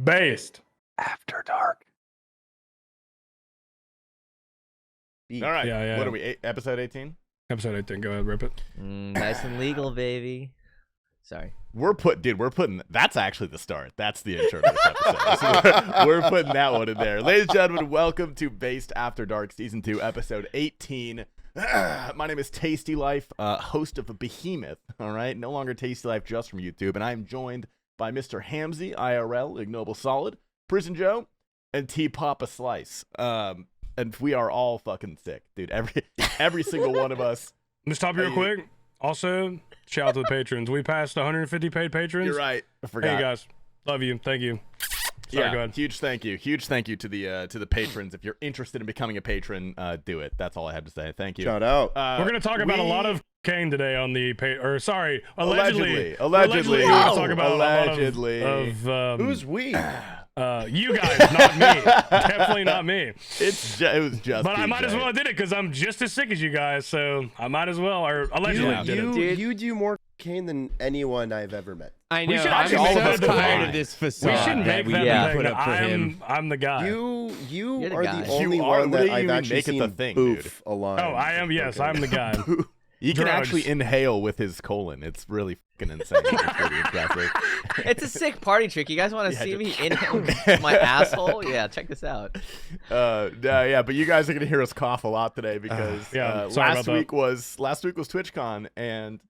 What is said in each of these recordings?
Based. After dark. Beat. All right. Yeah. What are we? Episode 18? Episode 18. Go ahead, rip it. Nice and legal, baby. Sorry. We're putting. That's actually the start. That's the intro to this episode. So we're putting that one in there. Ladies and gentlemen, welcome to Based After Dark Season 2, Episode 18. My name is Tasty Life, host of a behemoth. All right, no longer Tasty Life just from YouTube, and I am joined by Mr. Hamzy, IRL, Ignoble Solid, Prison Joe, and T Papa Slice. And we are all fucking sick, dude. Every single one of us. Let's stop real quick. Also, shout out to the patrons. We passed 150 paid patrons. You're right. I forgot. Hey guys, love you. Thank you. Sorry, go ahead. Huge thank you to the patrons. If you're interested in becoming a patron, do it. That's all I have to say. Thank you. Shout out. We're gonna talk about a lot of cocaine today on the allegedly. Allegedly. We're gonna talk about allegedly. a lot of Who's we? you guys, not me. Definitely not me. It was just. But I might as PJ. well did it because I'm just as sick as you guys, so I might as well. Or allegedly did it. You do more cocaine than anyone I've ever met. I We know. should I'm actually make so that the tired thing. of this We facade should make we that the put thing. up for him. I'm the guy. You You're the are guy. the only You are one that literally I've actually make it seen the thing, boof a line. Oh, I am. Yes, I'm the guy. He can Drugs. actually inhale with his colon. It's really fucking insane. It's pretty impressive. It's a sick party trick. You guys want to Yeah, see just- me inhale my asshole? Yeah, check this out. Yeah, but you guys are gonna hear us cough a lot today because yeah, sorry last about week was TwitchCon and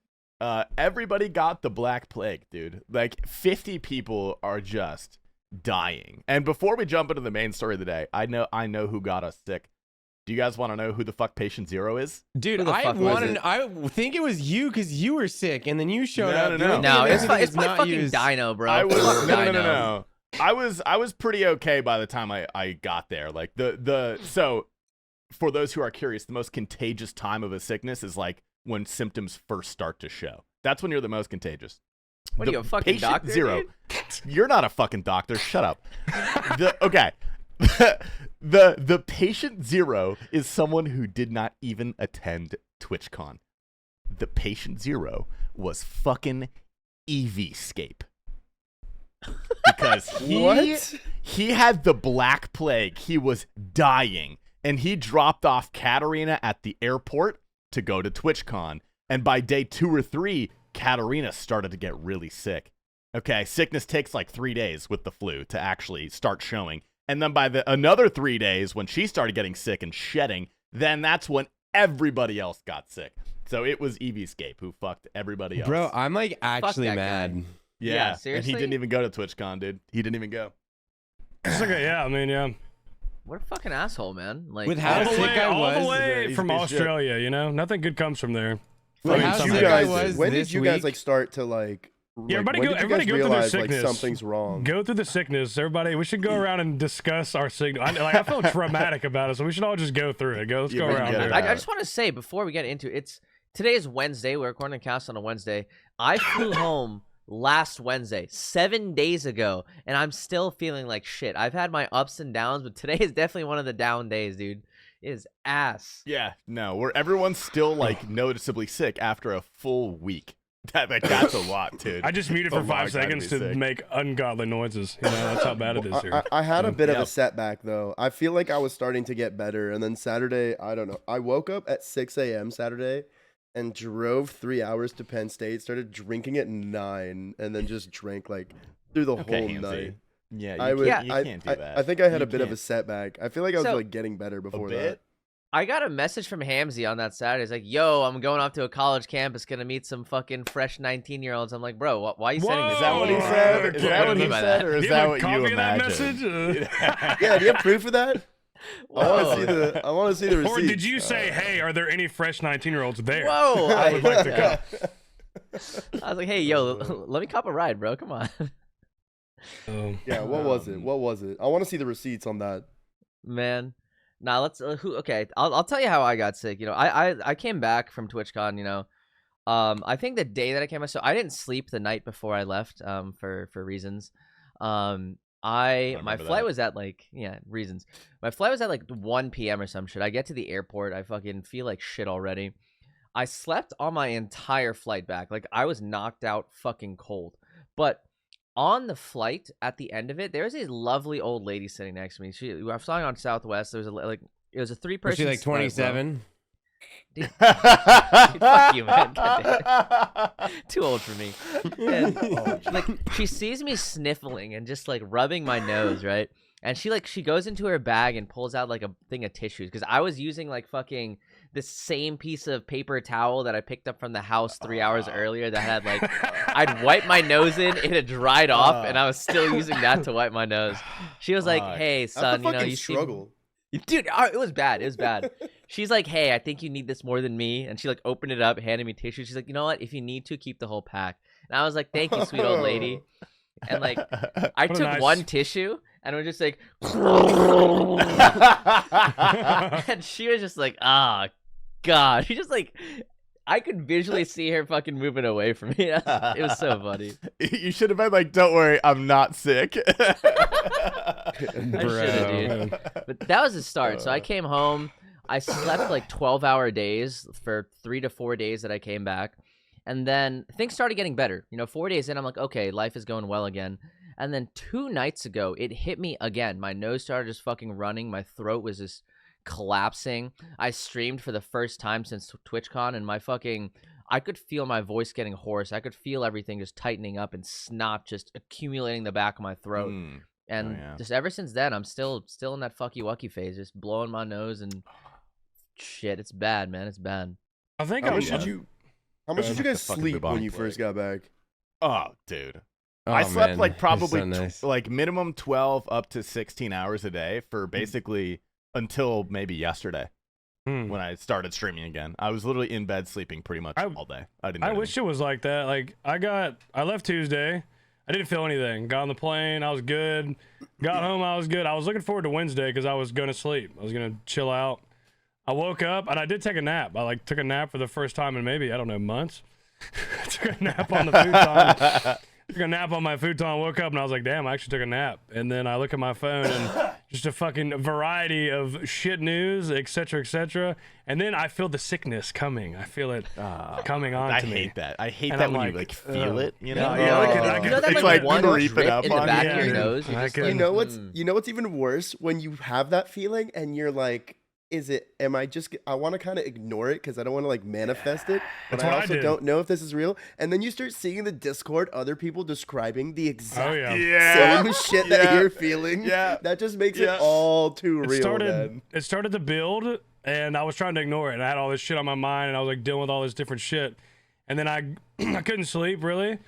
everybody got the Black Plague, dude. Like 50 people are just dying. And before we jump into the main story of the day, I know who got us sick. Do you guys want to know who the fuck Patient Zero is? Dude, Who the I fuck was it? think it was you because you were sick, and then you showed up. No. The only No, thing it's that it's was my not fucking used- dino, bro. I was Fuck Dino. no. I was pretty okay by the time I got there. Like so for those who are curious, the most contagious time of a sickness is like when symptoms first start to show. That's when you're the most contagious. What are you, a fucking Patient doctor, Zero. dude? You're not a fucking doctor. Shut up. Okay. The Patient Zero is someone who did not even attend TwitchCon. The Patient Zero was fucking Eevee-scape. Because he had the Black Plague. He was dying. And he dropped off Katarina at the airport to go to TwitchCon. And by day 2 or 3, Katarina started to get really sick. Okay, sickness takes like 3 days with the flu to actually start showing. And then by another 3 days, when she started getting sick and shedding, then that's when everybody else got sick. So it was Eevee-scape who fucked everybody else. Bro, I'm like actually that guy. mad. Yeah, And he seriously? didn't even go to TwitchCon, dude. He didn't even go. It's like yeah. What a fucking asshole, man. Like, With how All the sick way, I all was, the way he's a from piece of shit. Australia, you know, nothing good comes from there. When How did sick you I guys? was When this did you guys week? like start to like? Yeah, like, everybody when go- did you everybody guys go through their realize like sickness. something's wrong? Go through the sickness, everybody. We should go around and discuss our signal. I feel traumatic about it, so we should all just go through it. Let's Yeah, go we can around get there. it I just want to say before we get into it, today is Wednesday. We're recording a cast on a Wednesday. I flew home last Wednesday, 7 days ago, and I'm still feeling like shit. I've had my ups and downs, but today is definitely one of the down days, dude. It is ass. Yeah, no, where everyone's still like noticeably sick after a full week. That's a lot, dude. I just muted for Oh my 5 God, seconds be to sick. make ungodly noises. You know, that's how bad it is here. I had a bit of Yeah. a setback though. I feel like I was starting to get better, and then Saturday, I don't know. I woke up at 6 a.m. Saturday, and drove 3 hours to Penn State. Started drinking at 9, and then just drank like through the Okay, whole Hamzy. night. Yeah, I was. you I, can't do I, that. I think I had You a bit of a can't. setback. I feel like I was So- like getting better A before bit? that. I got a message from Hamzy on that Saturday. It's like, yo, I'm going off to a college campus, gonna meet some fucking fresh 19-year-olds. I'm like, bro, why are you sending Whoa! this? Is that what he Oh, said? Is okay. that what he What do you mean by said, that? or is Do you that have a what copy you of that imagine? message? Yeah, do you have proof of that? I want Whoa. to see the. I want to see the receipt. Or did you say, hey, are there any fresh 19-year-olds there? Whoa! I would like to come. I was like, hey, yo, let me cop a ride, bro. Come on. Yeah, what was it? What was it? I want to see the receipts on that. Man, now let's okay. I'll tell you how I got sick. You know, I came back from TwitchCon. You know, I think the day that I came back, so I didn't sleep the night before I left. For reasons. My remember flight that. was at reasons. My flight was at like 1 p.m. or some shit. I get to the airport. I fucking feel like shit already. I slept on my entire flight back. Like I was knocked out, fucking cold. But on the flight at the end of it, there was a lovely old lady sitting next to me. I was flying on Southwest. There was it was a 3-person. Was she like 27? Dude, fuck you, man. Too old for me. And, like, she sees me sniffling and just like rubbing my nose, right? And she goes into her bag and pulls out like a thing of tissues because I was using like fucking the same piece of paper towel that I picked up from the house 3 hours earlier that had like I'd wipe my nose in, it had dried off, and I was still using that to wipe my nose. She was like, "Hey, son, you know you struggle." Dude, it was bad. It was bad. She's like, "Hey, I think you need this more than me." And she like opened it up, handed me tissue. She's like, "You know what? If you need to, keep the whole pack." And I was like, "Thank you, sweet old lady." And like, I took nice... one tissue and it was just like, and she was just like, "Ah, God." She just like, I could visually see her fucking moving away from me. It was so funny. You should have been like, "Don't worry, I'm not sick." I should have, dude. But that was the start. So I came home. I slept like 12-hour days for 3 to 4 days that I came back. And then things started getting better. 4 days in, I'm like, okay, life is going well again. And then 2 nights ago, it hit me again. My nose started just fucking running. My throat was just collapsing. I streamed for the first time since TwitchCon, and I could feel my voice getting hoarse. I could feel everything just tightening up and snot just accumulating the back of my throat. And just ever since then, I'm still in that fucky wucky phase, just blowing my nose and shit. It's bad, man. It's bad. I think How much did you guys fucking sleep bubonic when you first got back? Oh, dude. Oh, I slept man. like probably So nice. like minimum 12 up to 16 hours a day for basically until maybe yesterday when I started streaming again. I was literally in bed sleeping pretty much all day. I wish it was like that. Like I left Tuesday. I didn't feel anything. Got on the plane. I was good. Got home. I was good. I was looking forward to Wednesday because I was going to sleep. I was going to chill out. I woke up and I did take a nap. I took a nap for the first time in maybe, I don't know, months. I took a nap on the futon. Took a nap on my futon, woke up and I was like, damn, I actually took a nap. And then I look at my phone and just a fucking variety of shit news, etc., etc. And then I feel the sickness coming. I feel it coming on to me. I hate that. I hate And that I'm when like, you like feel it, you know? Yeah, I You know that it's like one creep drip it up in the on back you. of your Yeah, nose? You're I just could- like, You know what's even worse when you have that feeling and you're like, I want to kind of ignore it because I don't want to like manifest it, but That's I what I also did. don't know if this is real. And then you start seeing in the Discord other people describing the exact Yeah. same shit that you're feeling. Yeah. That just makes Yeah. it all too real. It started to build and I was trying to ignore it. And I had all this shit on my mind and I was like dealing with all this different shit. And then I couldn't sleep really,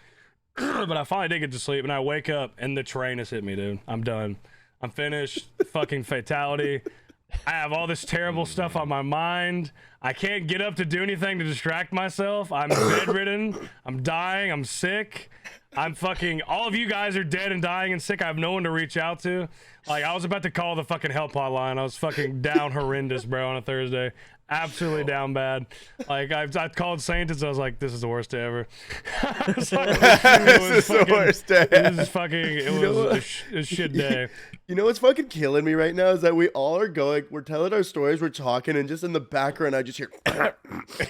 but I finally did get to sleep and I wake up and the train has hit me, dude. I'm done. I'm finished. Fucking fatality. I have all this terrible stuff on my mind. I can't get up to do anything to distract myself. I'm bedridden. I'm dying. I'm sick. I'm fucking, all of you guys are dead and dying and sick. I have no one to reach out to. Like, I was about to call the fucking help hotline. I was fucking down horrendous, bro, on a Thursday. Absolutely down bad. Like, I called Saint and I was like, this is the worst day ever. This is the worst day. This is fucking, it was a shit day. You know what's fucking killing me right now is that we all are we're telling our stories, we're talking, and just in the background, I just hear.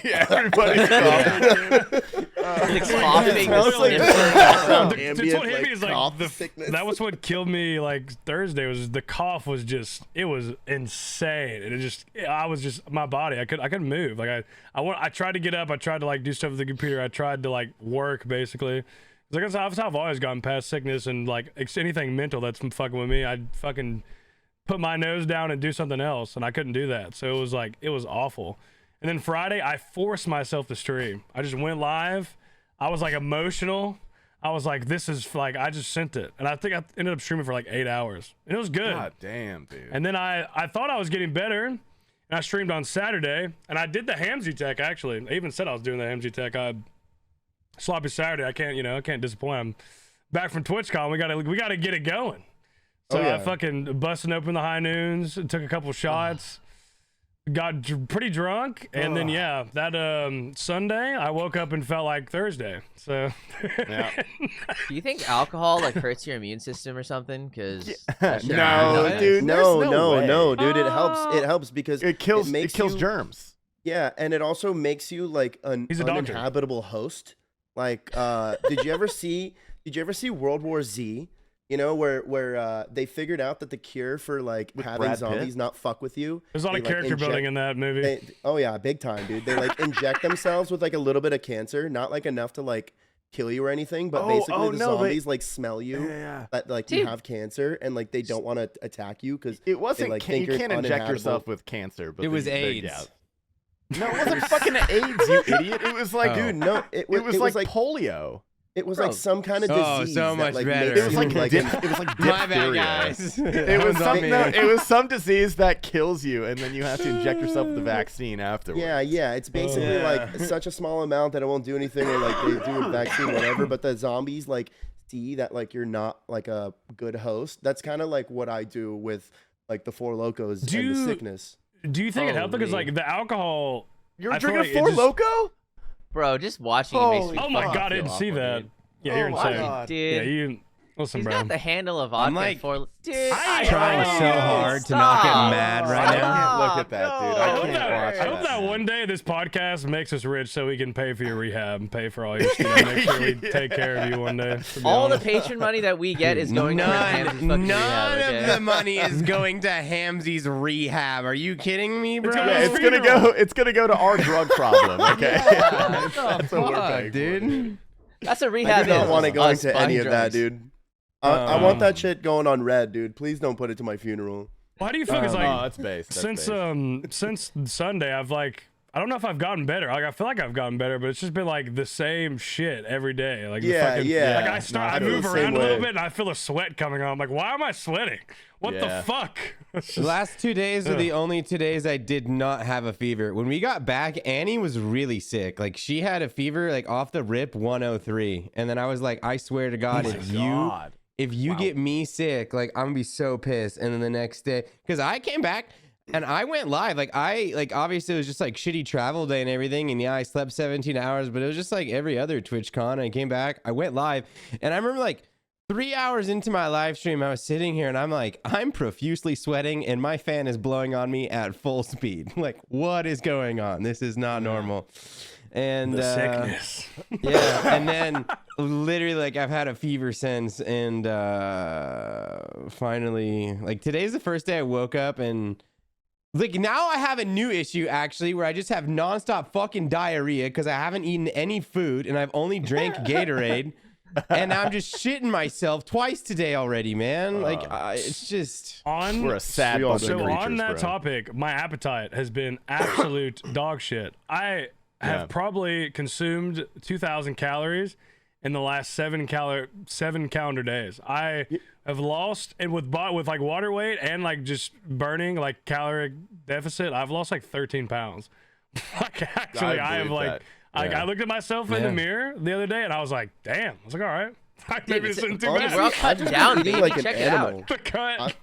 Yeah, everybody's coughing. Like coughing, It sounds like That's ambient, what hit me is like cough sickness. that was what killed me like Thursday was the cough was just it was insane and I was just my body I couldn't move like I tried to get up I tried to like do stuff with the computer I tried to like work basically because that's how I've always gotten past sickness and like anything mental that's fucking with me I'd fucking put my nose down and do something else and I couldn't do that so it was awful. And then Friday, I forced myself to stream. I just went live. I was like emotional. I was like, this is like, I just sent it. And I think I ended up streaming for like 8 hours. And it was good. God damn, dude. And then I thought I was getting better. And I streamed on Saturday. And I did the Hamzy Tech, actually. I even said I was doing the Hamzy Tech. Sloppy Saturday. I can't disappoint. I'm back from TwitchCon. We gotta get it going. So Oh, yeah. I fucking busting open the high noons. Took a couple shots. Got pretty drunk, and then that Sunday I woke up and felt like Thursday. So Yeah. Do you think alcohol like hurts your immune system or something? Because No, dude. No, dude. It helps. It helps because It kills makes you- germs. Yeah, and it also makes you like an He's a doctor. uninhabitable host. Like, did you ever see Did you ever see World War Z? You know, where they figured out that the cure for like With having Brad zombies Pitt? not fuck with you. There's a lot they, of like, character building in that movie. Oh yeah, big time, dude. They like inject themselves with like a little bit of cancer, not like enough to like kill you or anything, but basically the zombies like smell you that like you have cancer and like they don't want to attack you because It wasn't. like, You think you're can't inject yourself uninhabitable. with cancer. But It was they- AIDS. yeah. No, it wasn't fucking AIDS, you idiot. It was like, Oh. Dude, no, it was like polio. it was Bro. like some kind of Oh, disease. so that, much like, better. makes It was you, like like it was like My bad, diphtheria. guys. It was That some. me. No, it was some disease that kills you, and then you have to inject yourself with the vaccine afterwards. Yeah, it's basically Yeah. like such a small amount that it won't do anything, or like they do a vaccine, whatever. But the zombies like see that like you're not like a good host. That's kind of like what I do with like the Four Locos Do and you- the sickness. Do you think it helped? Because Holy. like the alcohol. You're I feel drinking like it Four just- Loco? Bro, just watching it makes Holy me Oh my fuck, god, I feel didn't see awkward, that. dude. Yeah, you're Oh my insane. God. Dude, Yeah, you listen, he's bro. got the handle of vodka like for dude. I- Trying Oh, so hard to not get stop. mad right I now. can't look at that, dude. I I hope can't that, watch I hope that one day this podcast makes us rich so we can pay for your rehab and pay for all your stuff. Make sure we take care of you one day. to be All the honest. patron money that we get is going towards Hamzy's fucking None rehab, of okay? the money is going to Hamzy's rehab. Are you kidding me, bro? gonna Yeah, His it's gonna funeral. go. It's gonna go to our drug problem. Okay. What That's the what we're fuck, paying for. dude? That's a I rehab. do not want to is go us into any buying of that, drugs. dude. I want Um, that shit going on red, dude. Please don't put it to my funeral. Why do you feel? Because Oh, like that's base. That's since base. since Sunday, I've like I don't know if I've gotten better. Like I feel like I've gotten better, but it's just been like the same shit every day. Like the Yeah, fucking, yeah. Like I No, start, I I feel move the around same a little way. bit, and I feel a sweat coming on. I'm like, why am I sweating? What Yeah. the fuck? It's The just- last 2 days are Ugh. the only 2 days I did not have a fever. When we got back, Annie was really sick. Like she had a fever, like off the rip, 103. And then I was like, I swear to God, God. if you get me sick, like I'm gonna be so pissed. And then the next day, because I came back and I went live. Like obviously it was just like shitty travel day and everything. And yeah, I slept 17 hours, but it was just like every other Twitch con. I came back, I went live, and I remember like 3 hours into my live stream, I was sitting here and I'm like, I'm profusely sweating and my fan is blowing on me at full speed. Like, what is going on? This is not normal. And the sickness. yeah, and then literally like I've had a fever since, and finally like today's the first day I woke up, and like now I have a new issue actually where I just have nonstop fucking diarrhea because I haven't eaten any food and I've only drank Gatorade. And I'm just shitting myself twice today already, man. Like it's just On We're a sad We all bunch do. of so creatures, on that bro. topic, my appetite has been absolute dog shit. I have Yeah. probably consumed 2,000 calories in the last 7 calendar days. I have lost, and with like water weight and like just burning like caloric deficit, I've lost like 13 pounds. Like actually, I have believe like. that. Like Yeah. I looked at myself in the mirror the other day and I was like, damn. I was like, all right. Maybe this isn't too honestly, bad. We're all I've cutting just down, been eating baby. like an Check it out. animal. The cut.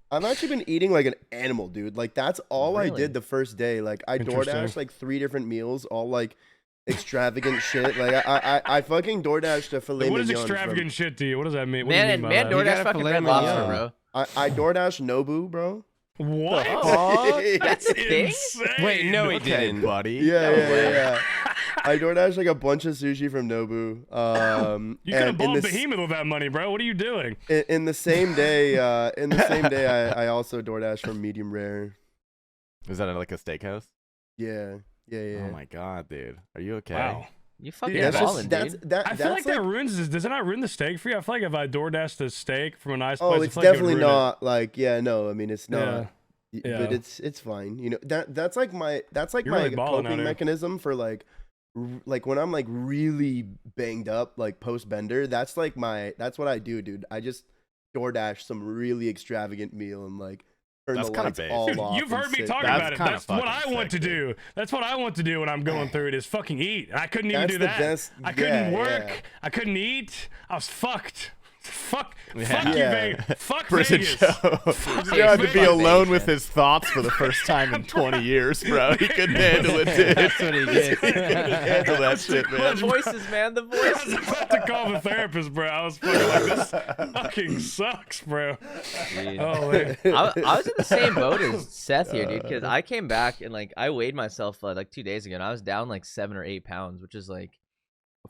I've actually been eating like an animal, dude. Like that's all I Really? did the first day. Like I Interesting. DoorDashed like 3 different meals, all like extravagant shit. Like I fucking DoorDashed a filet What is mignon extravagant shit to you? What does that mean? What do you Man, mean by man, that? You DoorDash got a fucking filet Red Lobster, mignon. bro. I DoorDashed Nobu, bro. What? That's a thing? Insane. wait, no, he Okay, didn't. buddy. Yeah. I DoorDashed like a bunch of sushi from Nobu. You could have and bought Behemoth with that money, bro. What are you doing? in the same day, I also DoorDashed from Medium Rare. Is that like a steakhouse? Yeah. Oh my god, dude. Are you okay? Wow. You fucking Dude, that's balling, just dude. that's I feel like that's that ruins this. Does it not ruin the steak for you? I feel like if I DoorDashed a steak from a nice Oh, place, I it's feel like it would definitely ruin it. not like no. I mean, it's not. Yeah. Yeah. But it's fine. You know that's like my You're my really balling out coping here. mechanism for like when I'm like really banged up like post bender. That's like that's what I do, dude. I just DoorDash some really extravagant meal and like turn That's the kinda lights base. all Dude, off. you've and heard me sit- talk That's about it. kinda That's what fucking I want to sick, do. That's what I want to do when I'm going through it is fucking eat. And I couldn't even That's do the that. best- I couldn't yeah, work. yeah. I couldn't eat. I was fucked. Fuck Yeah. you, Yeah. Vegas. Fuck Prison Vegas. Joe. Fuck Joe had to be Vegas. alone with his thoughts for the first time in 20 years, bro. He couldn't handle it, dude. That's what he gets. He couldn't handle that shit, The man. voices, man. The I was voices. about to call the therapist, bro. I was fucking like, this fucking sucks, bro. Dude. Oh, man. I was in the same boat as Seth here, dude, because I came back and like I weighed myself like 2 days ago and I was down like 7 or 8 pounds, which is like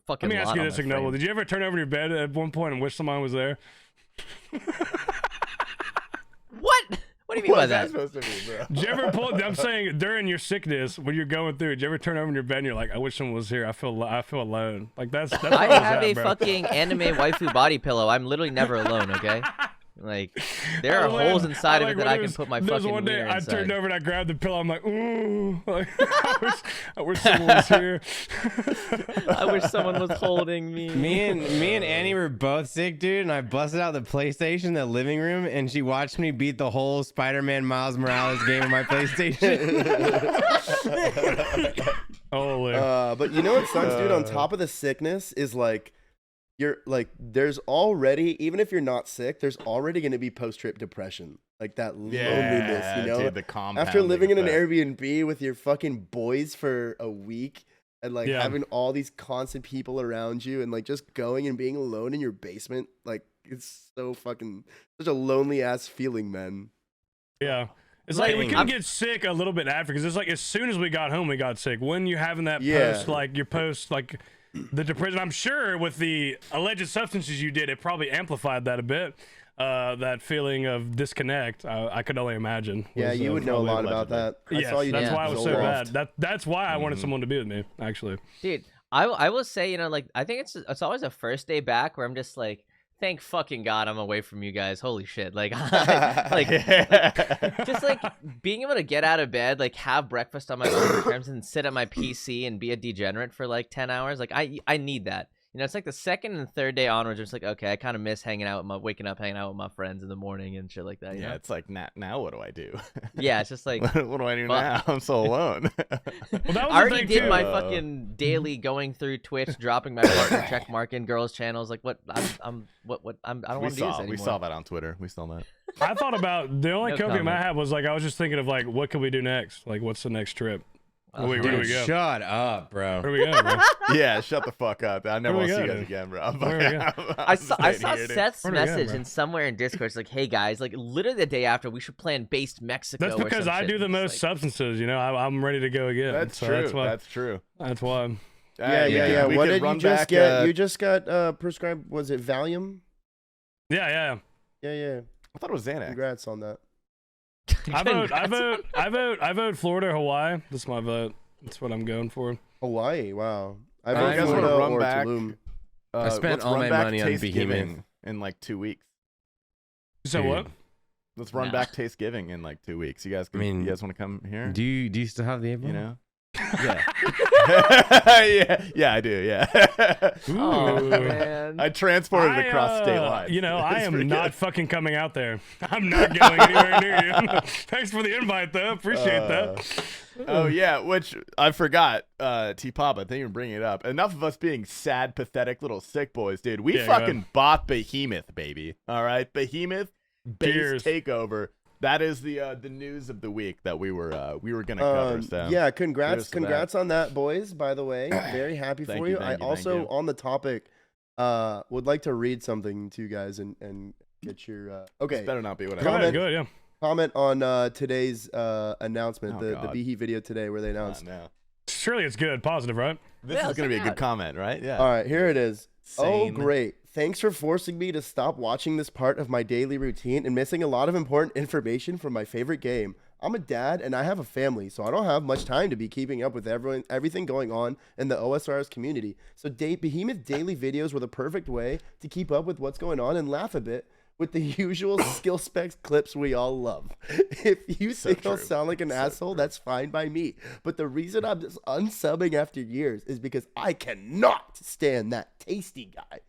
fucking Let me ask lot you on this, my Ignoble. frame. Did you ever turn over your bed at one point and wish someone was there? What? What do you mean by What's that that? supposed to mean, bro? Did you ever pull? I'm saying during your sickness when you're going through. Did you ever turn over in your bed and you're like, I wish someone was here. I feel alone. Like that's. Where I I was have at, a bro. fucking anime waifu body pillow. I'm literally never alone. Okay. Like there are Like, holes inside of it that when I there can was- put my there was fucking one day wiener I inside. turned over and I grabbed the pillow. I'm like, ooh, like, I wish someone was here. I wish someone was holding me. Me and Annie were both sick, dude, and I busted out the PlayStation in the living room, and she watched me beat the whole Spider-Man Miles Morales game on my PlayStation. Holy. But you know what sucks, dude? On top of the sickness is like, you're like, there's already, even if you're not sick, there's already going to be post-trip depression, like that loneliness, you know? Dude, the compounding After living in an effect. Airbnb with your fucking boys for a week and like Yeah. having all these constant people around you and like just going and being alone in your basement, like it's so fucking such a lonely ass feeling, man. Yeah. It's like we Dang. couldn't get sick a little bit after because it's like as soon as we got home, we got sick. When you're having that Yeah. post, like your post, like the depression, I'm sure with the alleged substances you did, it probably amplified that a bit. That feeling of disconnect, I could only imagine. Yeah, was, you would know a probably- lot about that. I Yes, saw you that's do why it was so Zoloft. bad. That's why I wanted someone to be with me, actually. Dude, I will say, you know, like I think it's always a first day back where I'm just like, thank fucking God I'm away from you guys. Holy shit. Like just like being able to get out of bed, like have breakfast on my own terms and sit at my PC and be a degenerate for like 10 hours. Like I need that. You know, it's like the second and third day onwards, it's like, okay, I kind of miss hanging out with waking up, hanging out with my friends in the morning and shit like that. You Yeah, know? it's like now what do I do? Yeah, it's just like, what do I do Fuck. now? I'm so alone. Well, that was I the already thing did too. my fucking daily going through Twitch, dropping my partner check mark in girls' channels. Like, what? I don't want to do this anymore. we saw that on Twitter. We saw that. I thought about the only No copium comment. I had was like I was just thinking of like what could we do next? Like what's the next trip? Where do we Dude, go? shut up, Where bro. do we go, bro? Yeah, shut the fuck up. I never Where want we to see you go, guys dude? again, bro. I'm Where we go? fucking- I saw staying here, dude. Seth's Where do we go, message bro? in somewhere in Discord. It's like, hey guys, like literally the day after, we should plan based Mexico. That's or because some I shit. do the It's most like, substances. You know, I'm ready to go again. That's So true. That's why. That's true. That's why. Yeah. We What could did you run just back, get? You just got prescribed, was it Valium? Yeah. Yeah. I thought it was Xanax. Congrats on that. I vote Florida, Hawaii. That's my vote. That's what I'm going for. Hawaii, wow. I You vote guys wanna Florida run or back? Tulum. I spent let's all run my back money on Taste-Giving Behemoth. in like 2 weeks. So Dude. what? Let's run Nah. back Taste Giving in like 2 weeks. You guys, I mean, you guys want to come here? Do you still have the April? You know? Yeah. yeah, I do. Yeah. Oh Ooh. man. I transported it across state lines. You know, I It's am pretty not good. fucking coming out there. I'm not going anywhere near you. Thanks for the invite, though. Appreciate that. Oh yeah, which I forgot. T Pop, I think you're bringing it up. Enough of us being sad, pathetic little sick boys, dude. We Yeah, go ahead. fucking bought Behemoth, baby. All right, Behemoth base Cheers. takeover. That is the news of the week that we were gonna cover. So Yeah, Cheers congrats to that. on that, boys. By the way, very happy Thank for you, you. thank I you, thank also, you. on the topic, would like to read something to you guys and get your okay. this better not be what I Go Comment. ahead, good, yeah. Comment on today's announcement, Oh, the God. Behe video today where they announced. now. Surely it's good, positive, right? This Yeah, is gonna be a check it good comment, right? Yeah. All right, here it is. Oh, Sane. great. Thanks for forcing me to stop watching this part of my daily routine and missing a lot of important information from my favorite game. I'm a dad and I have a family, so I don't have much time to be keeping up with everything going on in the OSRS community. So Behemoth daily videos were the perfect way to keep up with what's going on and laugh a bit with the usual skill specs clips we all love. If you think I'll true. sound like an asshole, that's fine by me. But the reason I'm just unsubbing after years is because I cannot stand that tasty guy.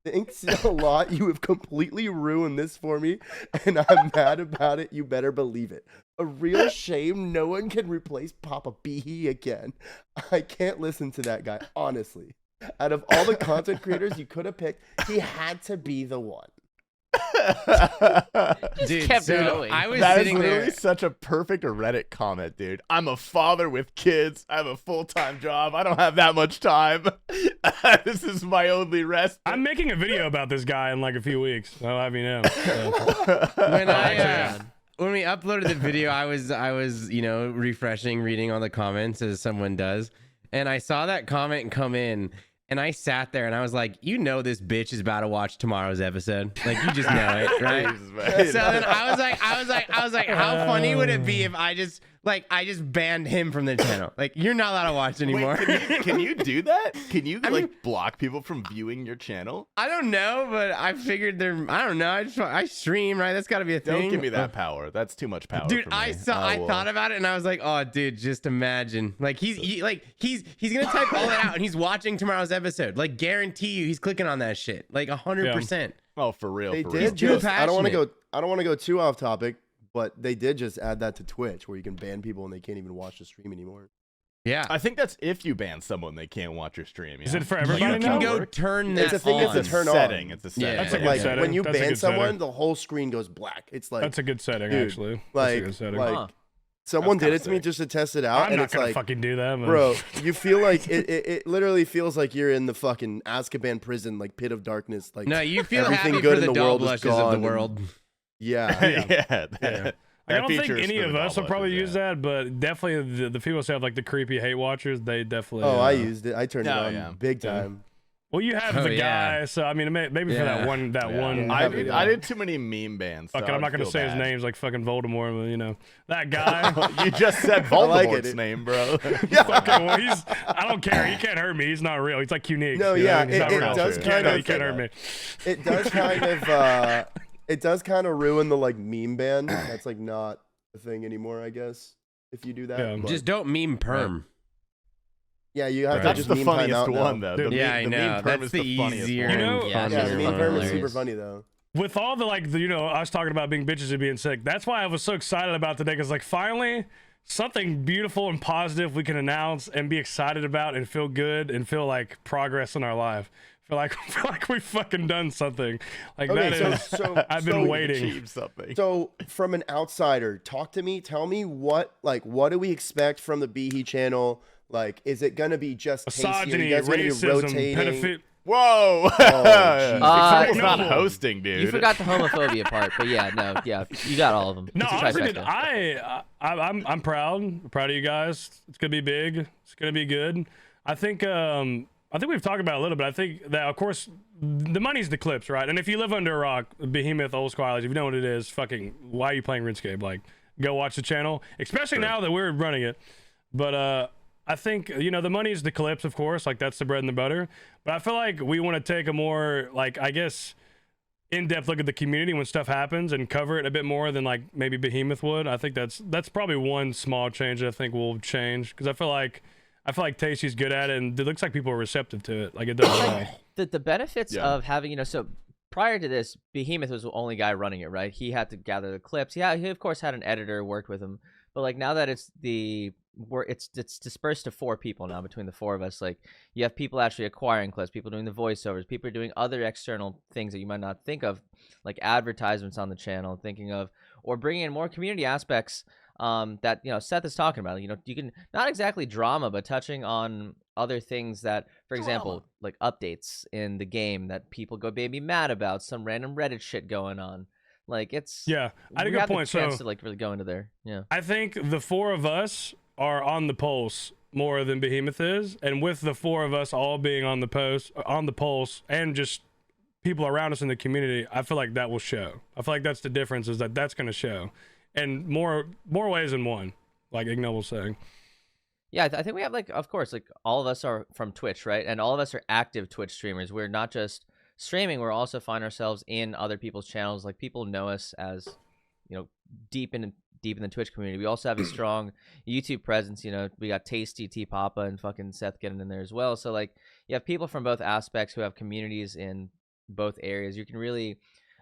Thanks a lot. You have completely ruined this for me, and I'm mad about it. You better believe it. A real shame no one can replace Papa Behe again. I can't listen to that guy, honestly. Out of all the content creators you could have picked, he had to be the one. Dude, kept so going. I was That is sitting literally there. such a perfect Reddit comment, dude. I'm a father with kids. I have a full-time job. I don't have that much time. This is my only rest. I'm making a video about this guy in like a few weeks. I'll have you know. So, When we uploaded the video, I was refreshing, reading all the comments as someone does, and I saw that comment come in, And I sat there and I was like, you know, this bitch is about to watch tomorrow's episode. Like, you just know it, right? Jesus, man. So then I was like, how funny would it be if I just banned him from the channel? Like, you're not allowed to watch anymore. Wait, can you do that? Can you block people from viewing your channel? I don't know, but I figured I don't know. I stream, right? That's got to be a thing. Don't give me that power. That's too much power. Dude, for me. I thought about it and I was like, oh, dude, just imagine. Like, he's gonna type all that out and he's watching tomorrow's episode. Like, guarantee you, he's clicking on that shit. Like 100%. Oh, for real. They for did real. just. I don't want to passionate. go. I don't want to go too off topic, but they did just add that to Twitch, where you can ban people and they can't even watch the stream anymore. Yeah. I think that's if you ban someone, they can't watch your stream. Is it for You everybody can now? go turn that It's a thing. on. It's a turn on. setting. It's a setting. That's a good Like setting. when you That's a ban good someone, setting. the whole screen goes black. It's like That's a good setting, dude, actually. That's a like good setting. Huh. someone That's did it to kinda me sick. just to test it out, I'm and not it's gonna like, fucking do that, man. bro, you feel like it literally feels like you're in the fucking Azkaban prison, like pit of darkness. Like No, you feel everything happy good for in the the dog world is blushes of gone the and- world. yeah. yeah. Yeah. I don't think any of us will probably use that, but definitely the people who have like the creepy hate watchers, they definitely. Oh, I used it. I turned it Oh, on yeah. big Yeah. time. Well, you have Oh, the yeah. guy, so I mean, maybe for that Yeah. one. Yeah. I did too many meme bans. Fuck it, so I'm not I'd gonna feel say his bad. names like fucking Voldemort, but you know that guy. You just said I like Voldemort's it. name, bro. Fucking, well, I don't care. He can't hurt me. He's not real. He's like unique. No, you know? yeah, He's not it real. does He kind can't- of- He can't hurt me. It does kind of it does kind of ruin the like meme ban. That's like not a thing anymore, I guess. If you do that, Yeah. but- Just don't meme perm. yeah, you have to That's just the meme time funniest out now. one, though. Dude, The Yeah, meme- I the meme know. perm That's is the funniest easier one. You know- Yeah, Yeah, it's meme perm is hilarious. super funny though. With all the like, us talking about being bitches and being sick, that's why I was so excited about today. Cause like finally, something beautiful and positive we can announce and be excited about and feel good and feel like progress in our life. Feel like we've fucking done something. Like Okay, that is. so I've been waiting. Achieve something. So, from an outsider, talk to me. Tell me what do we expect from the Behe channel? Like, is it gonna be just tasty? Are Misogyny, you guys gonna be racism, rotating? pedophilia. Whoa! Jesus. It's almost not No. hosting, dude. You forgot the homophobia part, but yeah, no, yeah, you got all of them. No, It's a honestly, dude, trifecta. I'm proud of you guys. It's gonna be big. It's gonna be good. I think we've talked about it a little bit. I think that of course the money's the clips, right? And if you live under a rock, Behemoth Old School Islands, if you know what it is, fucking why are you playing RuneScape? Like, go watch the channel, especially now that we're running it. But I think the money's the clips, of course, like that's the bread and the butter. But I feel like we want to take a more like I guess in-depth look at the community when stuff happens and cover it a bit more than like maybe Behemoth would. I think that's probably one small change that I think will change because I feel like Tasty's good at it and it looks like people are receptive to it. Like it does well. The benefits Yeah. of having, so prior to this, Behemoth was the only guy running it, right? He had to gather the clips. Yeah, he of course had an editor worked with him, but like now that it's dispersed to 4 people now between the 4 of us. Like you have people actually acquiring clips, people doing the voiceovers, people are doing other external things that you might not think of, like advertisements on the channel, thinking of, or bringing in more community aspects. That Seth is talking about. You can not exactly drama, but touching on other things that, for example, like updates in the game that people go maybe mad about, some random Reddit shit going on. Like it's Yeah, I had a we good have the point. chance So to like really go into there. Yeah. I think the 4 of us are on the pulse more than Behemoth is, and with the 4 of us all being on the pulse, and just people around us in the community, I feel like that will show. I feel like that's the difference, is that's going to show, and more ways than one, like Igno was saying. Yeah, I think we have, like, of course, like all of us are from Twitch, right? And all of us are active Twitch streamers. We're not just streaming, we're also find ourselves in other people's channels. Like people know us as, deep in the Twitch community. We also have a strong YouTube presence. We got Tasty, T Papa, and fucking Seth getting in there as well. So like you have people from both aspects who have communities in both areas. You can really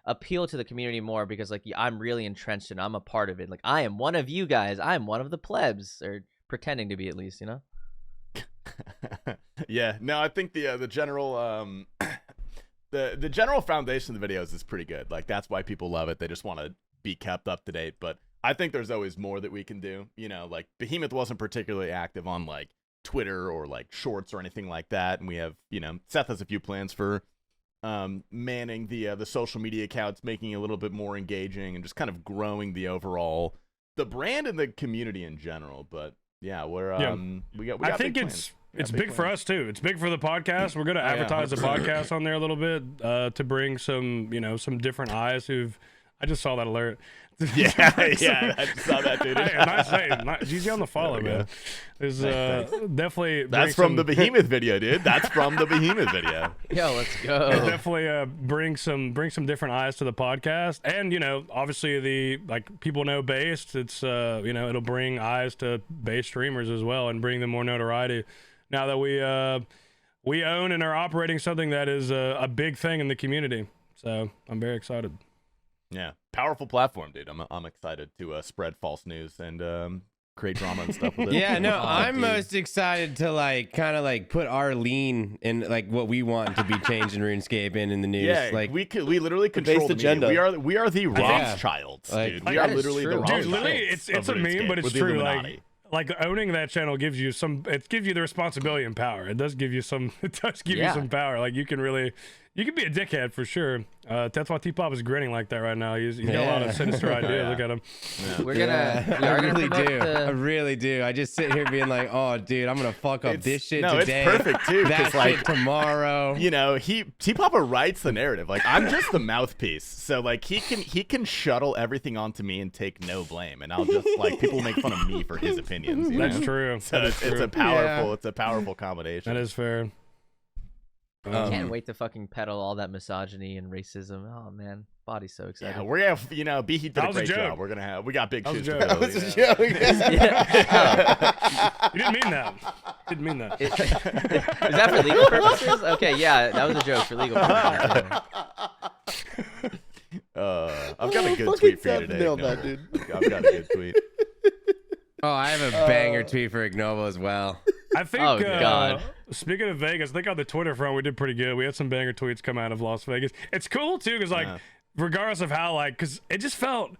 appeal to the community more because like I'm really entrenched and I'm a part of it. Like I am one of you guys. I am one of the plebs, or pretending to be at least. Yeah, no, I think the general the general foundation of the videos is pretty good. Like that's why people love it. They just want to be kept up to date. But I think there's always more that we can do. Like Behemoth wasn't particularly active on like Twitter or like Shorts or anything like that, and we have Seth has a few plans for manning the social media accounts, making it a little bit more engaging and just kind of growing the brand and the community in general. But yeah, we got I think big it's It's big big for plans. us too. It's big for the podcast. We're gonna yeah, advertise the 100%. podcast on there a little bit to bring some, some different eyes who've. I just saw that alert. Yeah, yeah, I saw that, dude. Hey, nice, easy on the follow, There we man. There's Thanks. definitely. That's from the Behemoth video, dude. That's from the Behemoth video. Yo, let's go. Definitely bring some different eyes to the podcast, and obviously people know Based. It's it'll bring eyes to Based streamers as well, and bring them more notoriety. Now that we own and are operating something that is a big thing in the community, so I'm very excited. Yeah, powerful platform, dude. I'm excited to spread false news and create drama and stuff with it. Yeah, no, Oh, I'm dude. most excited to kind of put our lean in what we want to be changed in RuneScape and in the news. Yeah, we literally control based the agenda. media. We are the Yeah. Rothschilds, Like- dude. Like, We are that is literally the true. Dude, Rothschilds. Dude, literally, it's a of meme, RuneScape. but it's We're the true. Illuminati. Like owning that channel gives you the responsibility and power. It does give you some you some power. Like you can be a dickhead for sure. That's why T-Pop is grinning like that right now. He's got a lot of sinister ideas. Yeah. Look at him. We're Yeah, gonna. We are I gonna really promote do. I the- really do. I just sit here being like, oh, dude, I'm gonna fuck up this shit no, today. it's perfect too, That because shit tomorrow. T-Papa writes the narrative. Like I'm just the mouthpiece, so he can shuttle everything onto me and take no blame, and I'll just people make fun of me for his opinions. You That's know? true. So That is it's true. a powerful combination. That is fair. Can't wait to fucking peddle all that misogyny and racism. Oh man, body's so excited. Yeah, we're gonna Behe did That a was a great joke. job. We got big That was shoes a to joke. fill. That was a you know? joke. Yeah. You didn't mean that. Didn't mean that. Is that for legal purposes? Okay, yeah, that was a joke for legal purposes. I've got a good Fucking tweet for you Seth today. nailed Ignoble. that, dude. I've got a good tweet. Oh, I have a banger tweet for Ignoble as well. I think. Oh, God. Speaking of Vegas, I think on the Twitter front we did pretty good. We had some banger tweets come out of Las Vegas. It's cool too, because Yeah. regardless of how because it just felt.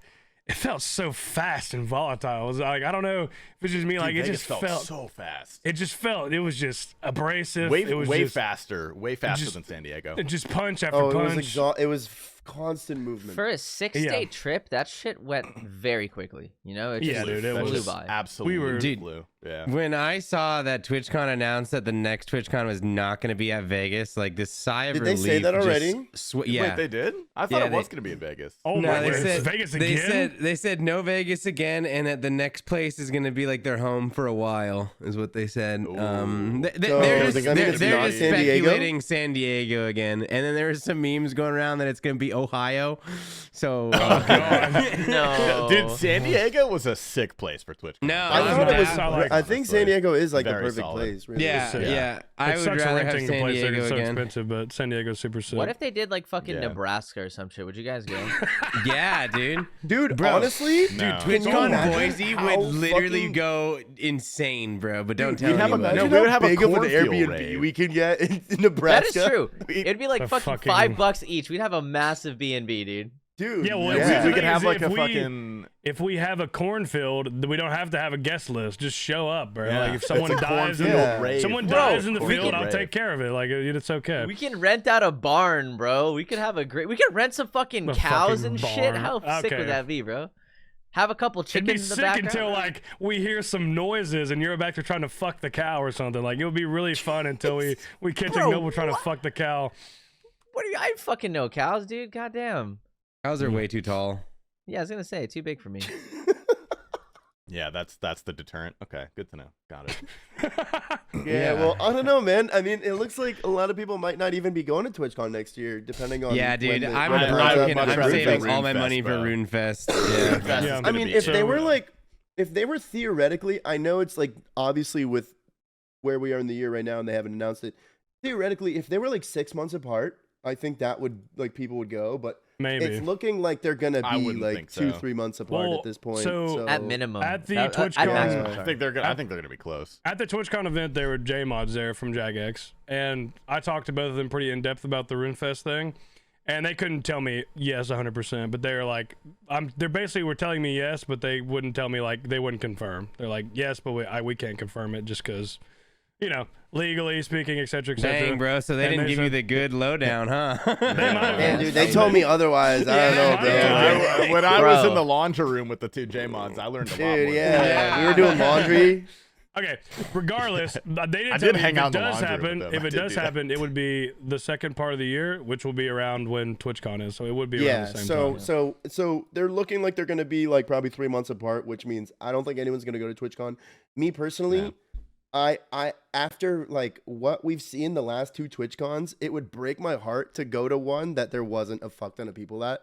It felt so fast and volatile. It was like I don't know if it's just me. Dude, Like it Vegas just felt. so fast. It just felt. It was just abrasive. Way it was way just, faster just- than San Diego. Just punch after Oh, it punch. was constant movement. For a 6-day trip, that shit went very quickly. It Yeah, just dude, it flew was by. Absolutely We were- Dude, flew. Yeah. When I saw that TwitchCon announced that the next TwitchCon was not going to be at Vegas, this sigh of Did they relief. say that just already? Yeah. Wait, they did? I thought Yeah, it was they- going to be in Vegas. Oh No, my they god, said Vegas they again. said no Vegas again, and that the next place is gonna be their home for a while, is what they said. Ooh. So, They're is it just, gonna be they're, just they're not just San Diego? speculating San Diego again, and then there was some memes going around that it's gonna be Ohio. So No. Dude, San Diego was a sick place for Twitch. no, I I'm thought it was. down. I think San Diego is the Very perfect solid. place. Really. Yeah, sick. yeah. I It would sucks rather have renting a San place there, Diego it's so again. expensive, but San Diego's super sick. What if they did fucking Yeah. Nebraska or some shit? Would you guys go? Yeah, dude. Dude, Bro. honestly, No. can you TwitchCon imagine Boise how would literally fucking- go insane, bro. But don't Dude, tell we'd have a, anybody. no, imagine we would how have a big of an cornfield Airbnb rave. we could get in That Nebraska. is true. We- It'd be like The fucking fucking- $5 each. We'd have a massive B&B, dude. Dude, Yeah, well, yeah. We the could thing have is, like a if we- fucking. If we have a cornfield, we don't have to have a guest list. Just show up, bro. Yeah. Like if someone It's a dies, cornfield Yeah. rave. someone Bro, dies in the cornfield field, I'll rave. take care of it. Like it's okay. We can rent out a barn, bro. We could have a great. We could rent some fucking A cows fucking and shit. barn. How sick Okay. would that be, bro? Have a couple It'd be chickens in the sick background. until like we hear some noises and you're back to trying to fuck the cow or something. Like it would be really fun until we catch Bro, a noble trying to what? fuck the cow. What do you? I fucking know cows, dude. Goddamn. Cows are way too tall. Yeah, I was gonna say too big for me. Yeah, that's the deterrent. Okay, good to know. Got it. Yeah, well, I don't know, man. I mean, it looks like a lot of people might not even be going to TwitchCon next year, depending on. Yeah, when dude, the- I'm when it I- runs I up would on much I'm rather RuneFest. saving for all my RuneFest, money for bro. RuneFest. Fest Yeah. is Yeah. gonna I mean, be if they so- were if they were theoretically, I know it's obviously with where we are in the year right now, and they haven't announced it. Theoretically, if they were 6 months apart, I think that would people would go, but Maybe. it's looking like they're gonna I be wouldn't think 2-3 months apart Well, at this point. so- At minimum. At the At TwitchCon- maximum, Yeah. I sorry. think they're gonna be close. At the TwitchCon event, there were J-Mods there from JagX, and I talked to both of them pretty in depth about the RuneFest thing, and they couldn't tell me yes 100%, but they were like, they're basically were telling me yes, but they wouldn't tell me they wouldn't confirm. They're like yes, but we can't confirm it just because, legally speaking, etc. Dang, bro. So they And didn't they give you said- the good lowdown, huh? They might have. Man, dude, they told me otherwise. I don't know, bro. Yeah. When I was Bro. in the laundry room with the two J-Mods, I learned a lot more. Dude, yeah. Yeah. We were doing laundry. Okay, regardless, they didn't I tell did me hang if out it in the does laundry room happen. with them. If I it did does do that. happen, it would be the second part of the year, which will be around when TwitchCon is. So it would be around Yeah, the same so time. so they're looking like they're gonna be like probably 3 months apart, which means I don't think anyone's gonna go to TwitchCon. Me personally, Yeah. I after like what we've seen the last two TwitchCons, it would break my heart to go to one that there wasn't a fuck ton of people at.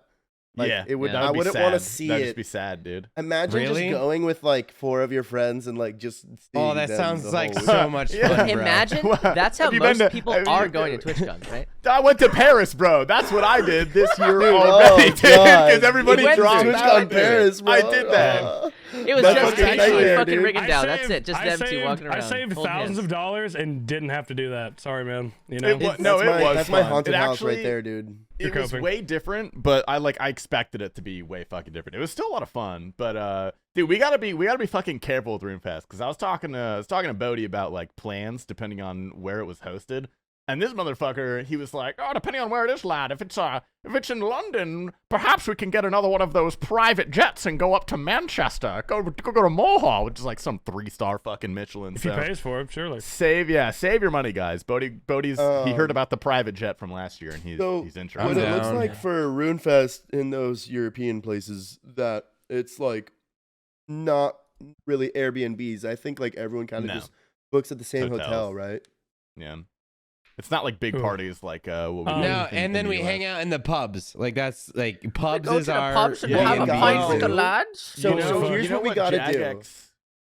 Like, yeah, it would. Yeah. That I be wouldn't want to sad. see That'd it. just be sad, dude. Imagine Really? just going with like 4 of your friends and like just. Oh, seeing that them sounds the like whole so much Yeah. fun, bro. Imagine Wow. that's how Have you been most to- people have you- are going to TwitchCon, right? I went to Paris, bro. That's what I did this year Dude, already, oh, dude. God. Because everybody You went to dropped TwitchCon out, dude. Paris, bro. I did that. It was That's just fucking Tasty nightmare, fucking dude. rigging down. That's it. Just them two walking around. I saved holding thousands hands. of dollars and didn't have to do that. Sorry, man. You know, It wa- no, That's it was That's my fun. haunted It house actually- right there, dude. It You're was coping. way different, but I expected it to be way fucking different. It was still a lot of fun, but dude, we gotta be fucking careful with RuneFest because I was talking to Bodie about like plans depending on where it was hosted, and this motherfucker he was like, oh, depending on where it is, lad. If it's in London, perhaps we can get another one of those private jets and go up to Manchester, go to Mohall, which is like some 3-star fucking Michelin. if he so- pays for it, surely. Save your money, guys. Bodie's he heard about the private jet from last year and he's So, interested. what it looks down. like for RuneFest in those European places, that it's like not really Airbnbs. I think like everyone kind of No. just books at the same Hotels. hotel, right? Yeah. It's not like big Ooh. parties like what we do. No, in and then the we US. hang out in the pubs. Like that's like pubs Go is to the our. pubs and Yeah, have you a gotta pint with do. the lads. So, You know, here's you know what we gotta do. Jagex-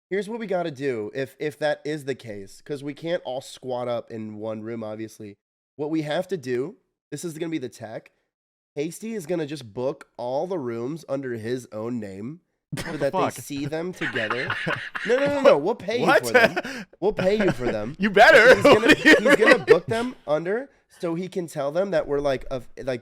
Here's what we gotta do if that is the case, because we can't all squat up in one room, obviously. What we have to do, this is gonna be the tech. Hasty is gonna just book all the rooms under his own name so that they Fuck. see them together. No. We'll pay you What? for them. We'll pay you for them. You better. He's gonna book them under so he can tell them that we're like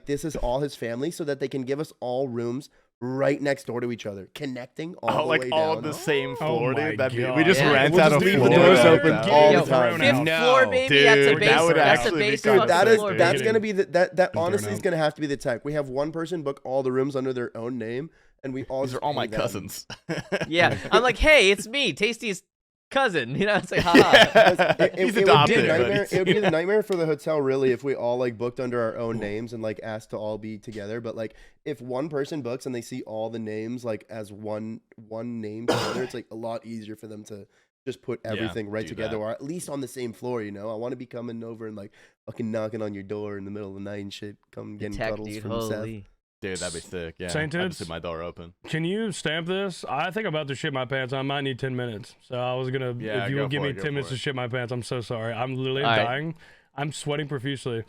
this is all his family, so that they can give us all rooms right next door to each other, connecting all the like way all down. of the same floor, my dude. That'd be, God. we just Yeah. rent We'll out just a leave the floor. doors like open that. all Yo, the time. Fifth Fifth No. floor, baby. Dude, that's a that base. would That's a actually be base. cool. Dude, that fucking is floor, that's baby. gonna be that throw honestly is down. gonna have to be the tech. We have one person book all the rooms under their own name, and we all These just are all pay my them. cousins. Yeah, I'm like, hey, it's me, Tasty's cousin. You know, it's like, haha. He's It would be adopted. a but nightmare. he's- It would be the nightmare for the hotel, really, if we all like booked under our own names and like asked to all be together. But like, if one person books and they see all the names like as one name together, it's like a lot easier for them to just put Yeah, everything right do together, that. or at least on the same floor. You know, I want to be coming over and like fucking knocking on your door in the middle of the night and shit, come getting Tech, cuddles dude. from Seth. Holy. Dude, that'd be sick. Yeah, Saint I just Tids? leave my door open. Can you stamp this? I think I'm about to shit my pants. I might need 10 minutes. So I was gonna, Yeah, if you go would give for me it, go 10 minutes for to it. shit my pants, I'm so sorry. I'm literally All right. dying. I'm sweating profusely.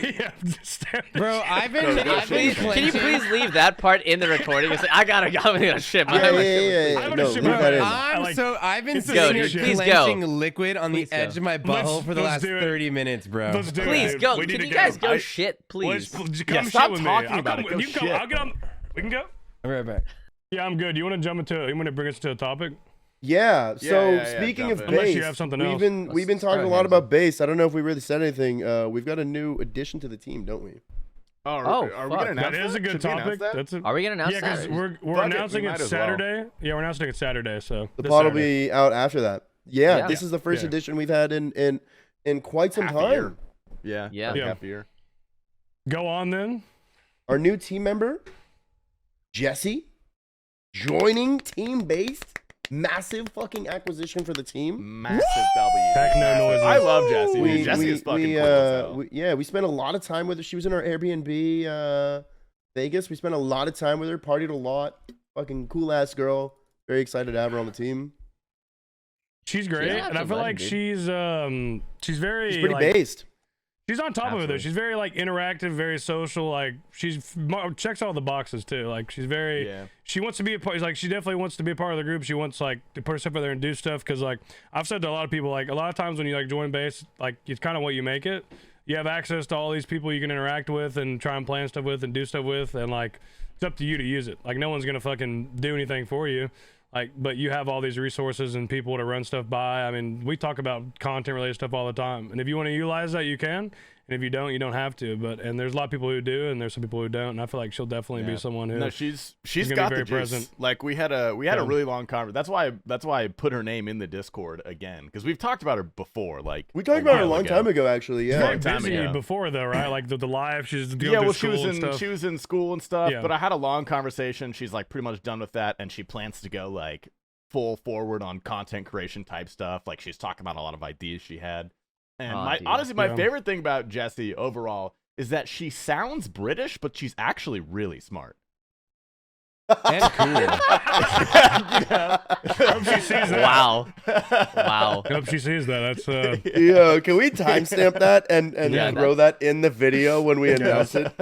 Yeah, just stamp this Bro, shit. I've been. Go, go, I've been go. Can you clenching- please leave that part in the recording? It's like, I'm gonna shit my Yeah, pants. yeah. I'm No, gonna leave shit my that in. pants. I've been It's sitting go, here dude. Please go. clenching liquid on Please the go. edge of my butthole for the let's last do it. 30 minutes, bro. Let's do it, Please dude. go. We need Can to you guys go I- shit, please? Come Yeah, shit stop with talking me. about it. Go You can come. shit. I'll get on. We can go. I'll be right back. Yeah, I'm good. You want to jump into? You want to bring us to a topic? Yeah. So yeah, speaking jump of in. Unless you bass, have something we've else. been talking a lot about bass. I don't know if we really said anything. We've got a new addition to the team, don't we? Oh, Oh, are we fuck. gonna announce That is a good Should we announce topic. that? That's a, Are we gonna announce yeah, because that? we're Fuck it, announcing we it might as well. Saturday. Yeah, we're announcing it Saturday. So The this pod will Saturday. be out after that. Yeah, Yeah. this is the first Yeah. edition we've had in quite some Half a year. time. Yeah, Yeah. like Yeah. half a year. Go on then. Our new team member, Jesse, joining Team Based. Massive fucking acquisition for the team. Massive W. Heck no Massive. noises. I love Jesse. Dude. Jesse is fucking cool as hell. we spent a lot of time with her. She was in our Airbnb, Vegas. We spent a lot of time with her, partied a lot. Fucking cool ass girl. Very excited to have her on the team. She's great, Yeah, and I that's a feel like legend, she's very She's pretty like, based. she's on top of it though. Absolutely. She's very like interactive, very social. Like checks all the boxes too. Like she's very. Yeah. She wants to be a part. Like she definitely wants to be a part of the group. She wants like to put herself out there and do stuff. Because like I've said to a lot of people, like a lot of times when you like join base, like it's kind of what you make it. You have access to all these people you can interact with and try and plan stuff with and do stuff with, and like it's up to you to use it. Like no one's gonna fucking do anything for you. Like, but you have all these resources and people to run stuff by. I mean, we talk about content related stuff all the time, and if you want to utilize that, you can. And if you don't have to. And there's a lot of people who do, and there's some people who don't. And I feel like she'll definitely be someone who. No, she's gonna got be very the juice. present. Like we had a really long conversation. That's why I put her name in the Discord again, because we've talked about her before. Like We talked about her a while long time ago, actually. She's Yeah. very Long time busy ago. before though, right? Like the live, she's going Yeah, through well, she school and stuff. was in school and stuff. Yeah. But I had a long conversation. She's like pretty much done with that, and she plans to go like full forward on content creation type stuff. Like she's talking about a lot of ideas she had. And honestly, my favorite thing about Jessie overall is that she sounds British, but she's actually really smart. And cool. I hope she sees that. Wow. I hope she sees that. That's Yo, can we timestamp that and Yeah, throw that in the video when we announce it?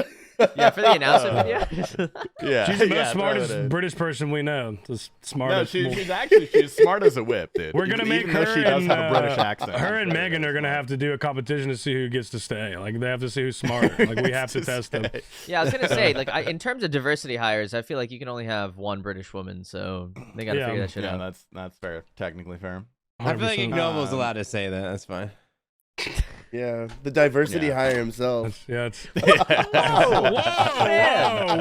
Yeah, for the announcement video. Yeah, she's the most yeah, throw it smartest in. British person we know. The No, smartest. she's smart as a whip, dude. We're gonna make Even her though she does and, have a British accent. Her and She's very, Megan very are gonna smart. have to do a competition to see who gets to stay. Like they have to see who's smart. Like we have to test them. Yeah, I was gonna say, like, in terms of diversity hires, I feel like you can only have one British woman, so they gotta Yeah. figure that shit Yeah, out. that's fair. Technically fair. I feel like 100%. Ignoble's allowed to say that. That's fine. Yeah, the diversity Yeah. hire himself. Yeah, it's. Whoa,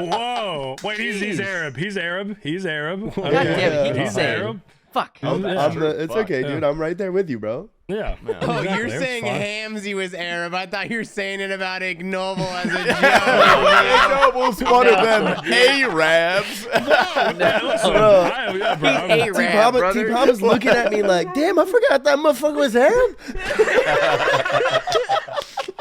Whoa! Wait, he's Arab. He's Arab. He's Arab. God damn it, Yeah. he's Arab. insane. Fuck. Oh, yeah. It's okay, dude. I'm right there with you, bro. Yeah. Oh, Exactly. you're It's saying fine. Hamzy was Arab. I thought you were saying it about Ignoble as a joke. Ignoble's one of them Arabs. Yeah, listen, Bro. yeah, bro. He's I'm- Arab, brother. T-Pop is looking at me like, damn, I forgot that motherfucker was Arab.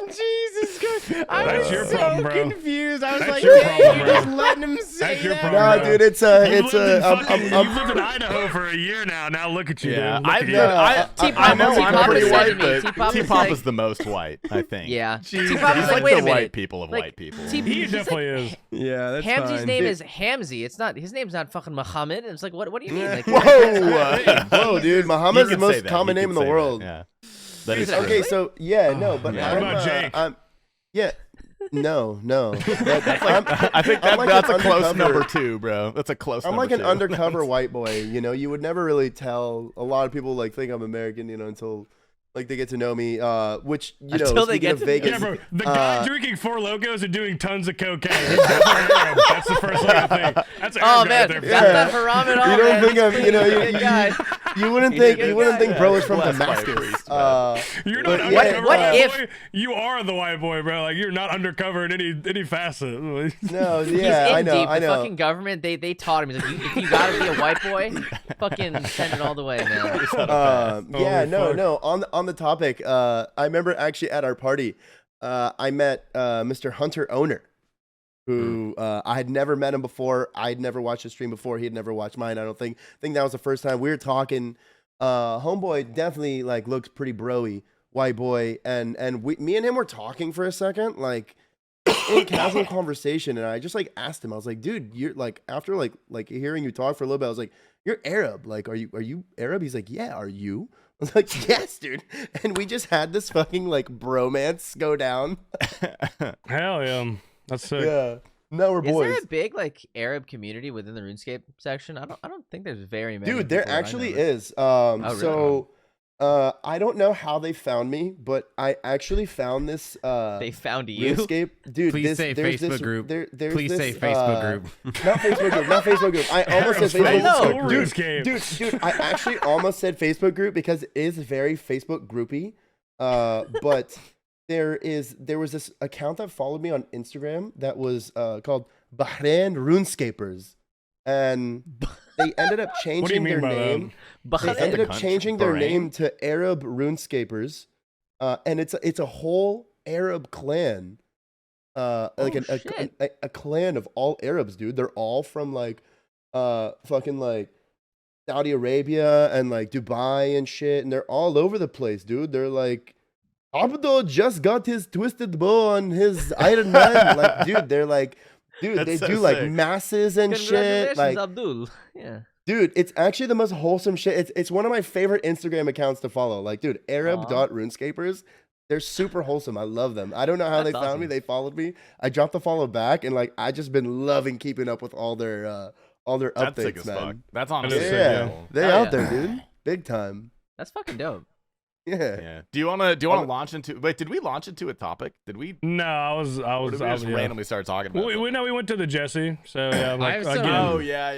Jesus Christ. I That's was your so problem, bro. confused. I was That's like, your dang, problem, you're bro. just letting him say That's your that. problem, Nah, bro. dude, it's You've lived in I'm you've lived in Idaho for a year now. Now look at you, Yeah, dude. Look at you. Yeah. I know I'm T-Pop pretty is white, said to me, but T-Pop is T-Pop like- is the most white, I think. Yeah. He's T-Pop is like wait a the minute. white people of Like, white people. He he's definitely is. Yeah, that's Hamzy's fine. name Dude, is Hamzy. It's not. His name's not fucking Muhammad. It's like, what do you mean? Like, Whoa, dude, Muhammad's You the can say most that, common you name in can the say world. that, yeah. That is Okay, true. so yeah, no, but Yeah. I'm, What about Jake? yeah, no. I think I'm like that's an a close undercover- number 2, bro. That's a close I'm number like an 2. undercover white boy, you know. You would never really tell. A lot of people like think I'm American, you know, until like they get to know me. Which you know, Until they speaking get of to- Vegas, Yeah, bro. The guy drinking Four Locos and doing tons of cocaine. That's the first thing I think. That's oh Arab man, right there. Yeah. that's not haram at all. You don't man. think I'm, you know, Good guy. you wouldn't He's a think good you wouldn't guy. think bro is from Blessed by a Damascus. priest, man. You're But not yeah, undercover what white if- boy. You are the white boy, bro. Like you're not undercover in any facet. No, He's yeah, in I know, deep. I The know. fucking government, they taught him. He's like, if you gotta be a white boy, fucking send it all the way, man. Yeah, Holy fuck. no. On the topic, I remember actually at our party, I met Mr. Hunter Owner, who I had never met him before. I had never watched his stream before. He had never watched mine. I don't think. I think that was the first time we were talking. Homeboy definitely like looks pretty broy, white boy, and me and him were talking for a second, like in casual conversation, and I just like asked him. I was like, dude, you're like after like hearing you talk for a little bit, I was like, you're Arab. Like, are you Arab? He's like, yeah. Are you? I was like, yes, dude. And we just had this fucking like bromance go down. Hell yeah. That's sick. Yeah. No, we're Is boys. there a big like Arab community within the RuneScape section? I don't think there's very many. Dude, there people that I actually know. is. really? So I don't know how they found me, but I actually found this They found you. RuneScape. Dude, Please say there's Facebook this, group. there's Please this, say Facebook group. Not Facebook group, not Facebook group. I almost said Arabs Facebook from group. RuneScape. Dude, I actually almost said Facebook group because it is very Facebook groupy. But there was this account that followed me on Instagram that was called Bahrain RuneScapers. And they ended up What do you changing mean their by name. But They ended up country, changing their Bahrain? name to Arab RuneScapers. And it's a whole Arab clan. Like shit. a clan of all Arabs, dude. They're all from like fucking like Saudi Arabia and like Dubai and shit, and they're all over the place, dude. They're like, Abdo just got his twisted bow on his Iron Man. Like, dude, they're like, dude, That's they so do like sick. masses and shit. Congratulations, Like, Abdul. Yeah. dude, it's actually the most wholesome shit. It's one of my favorite Instagram accounts to follow. Like, dude, Arab.runescapers. They're super wholesome. I love them. I don't know how That's they found me. awesome. They followed me. I dropped the follow back, and like I just been loving keeping up with all their That's sick updates, as man. fuck. That's honestly is so sick, Yeah, cool. they Hell out yeah. there, dude. Big time. That's fucking dope. Yeah. Do you wanna launch into? Wait, did we launch into a topic? Did we? No, I was Or did we just randomly start talking about? We know we went to the Jesse, so yeah. Like, have some- again, Oh yeah.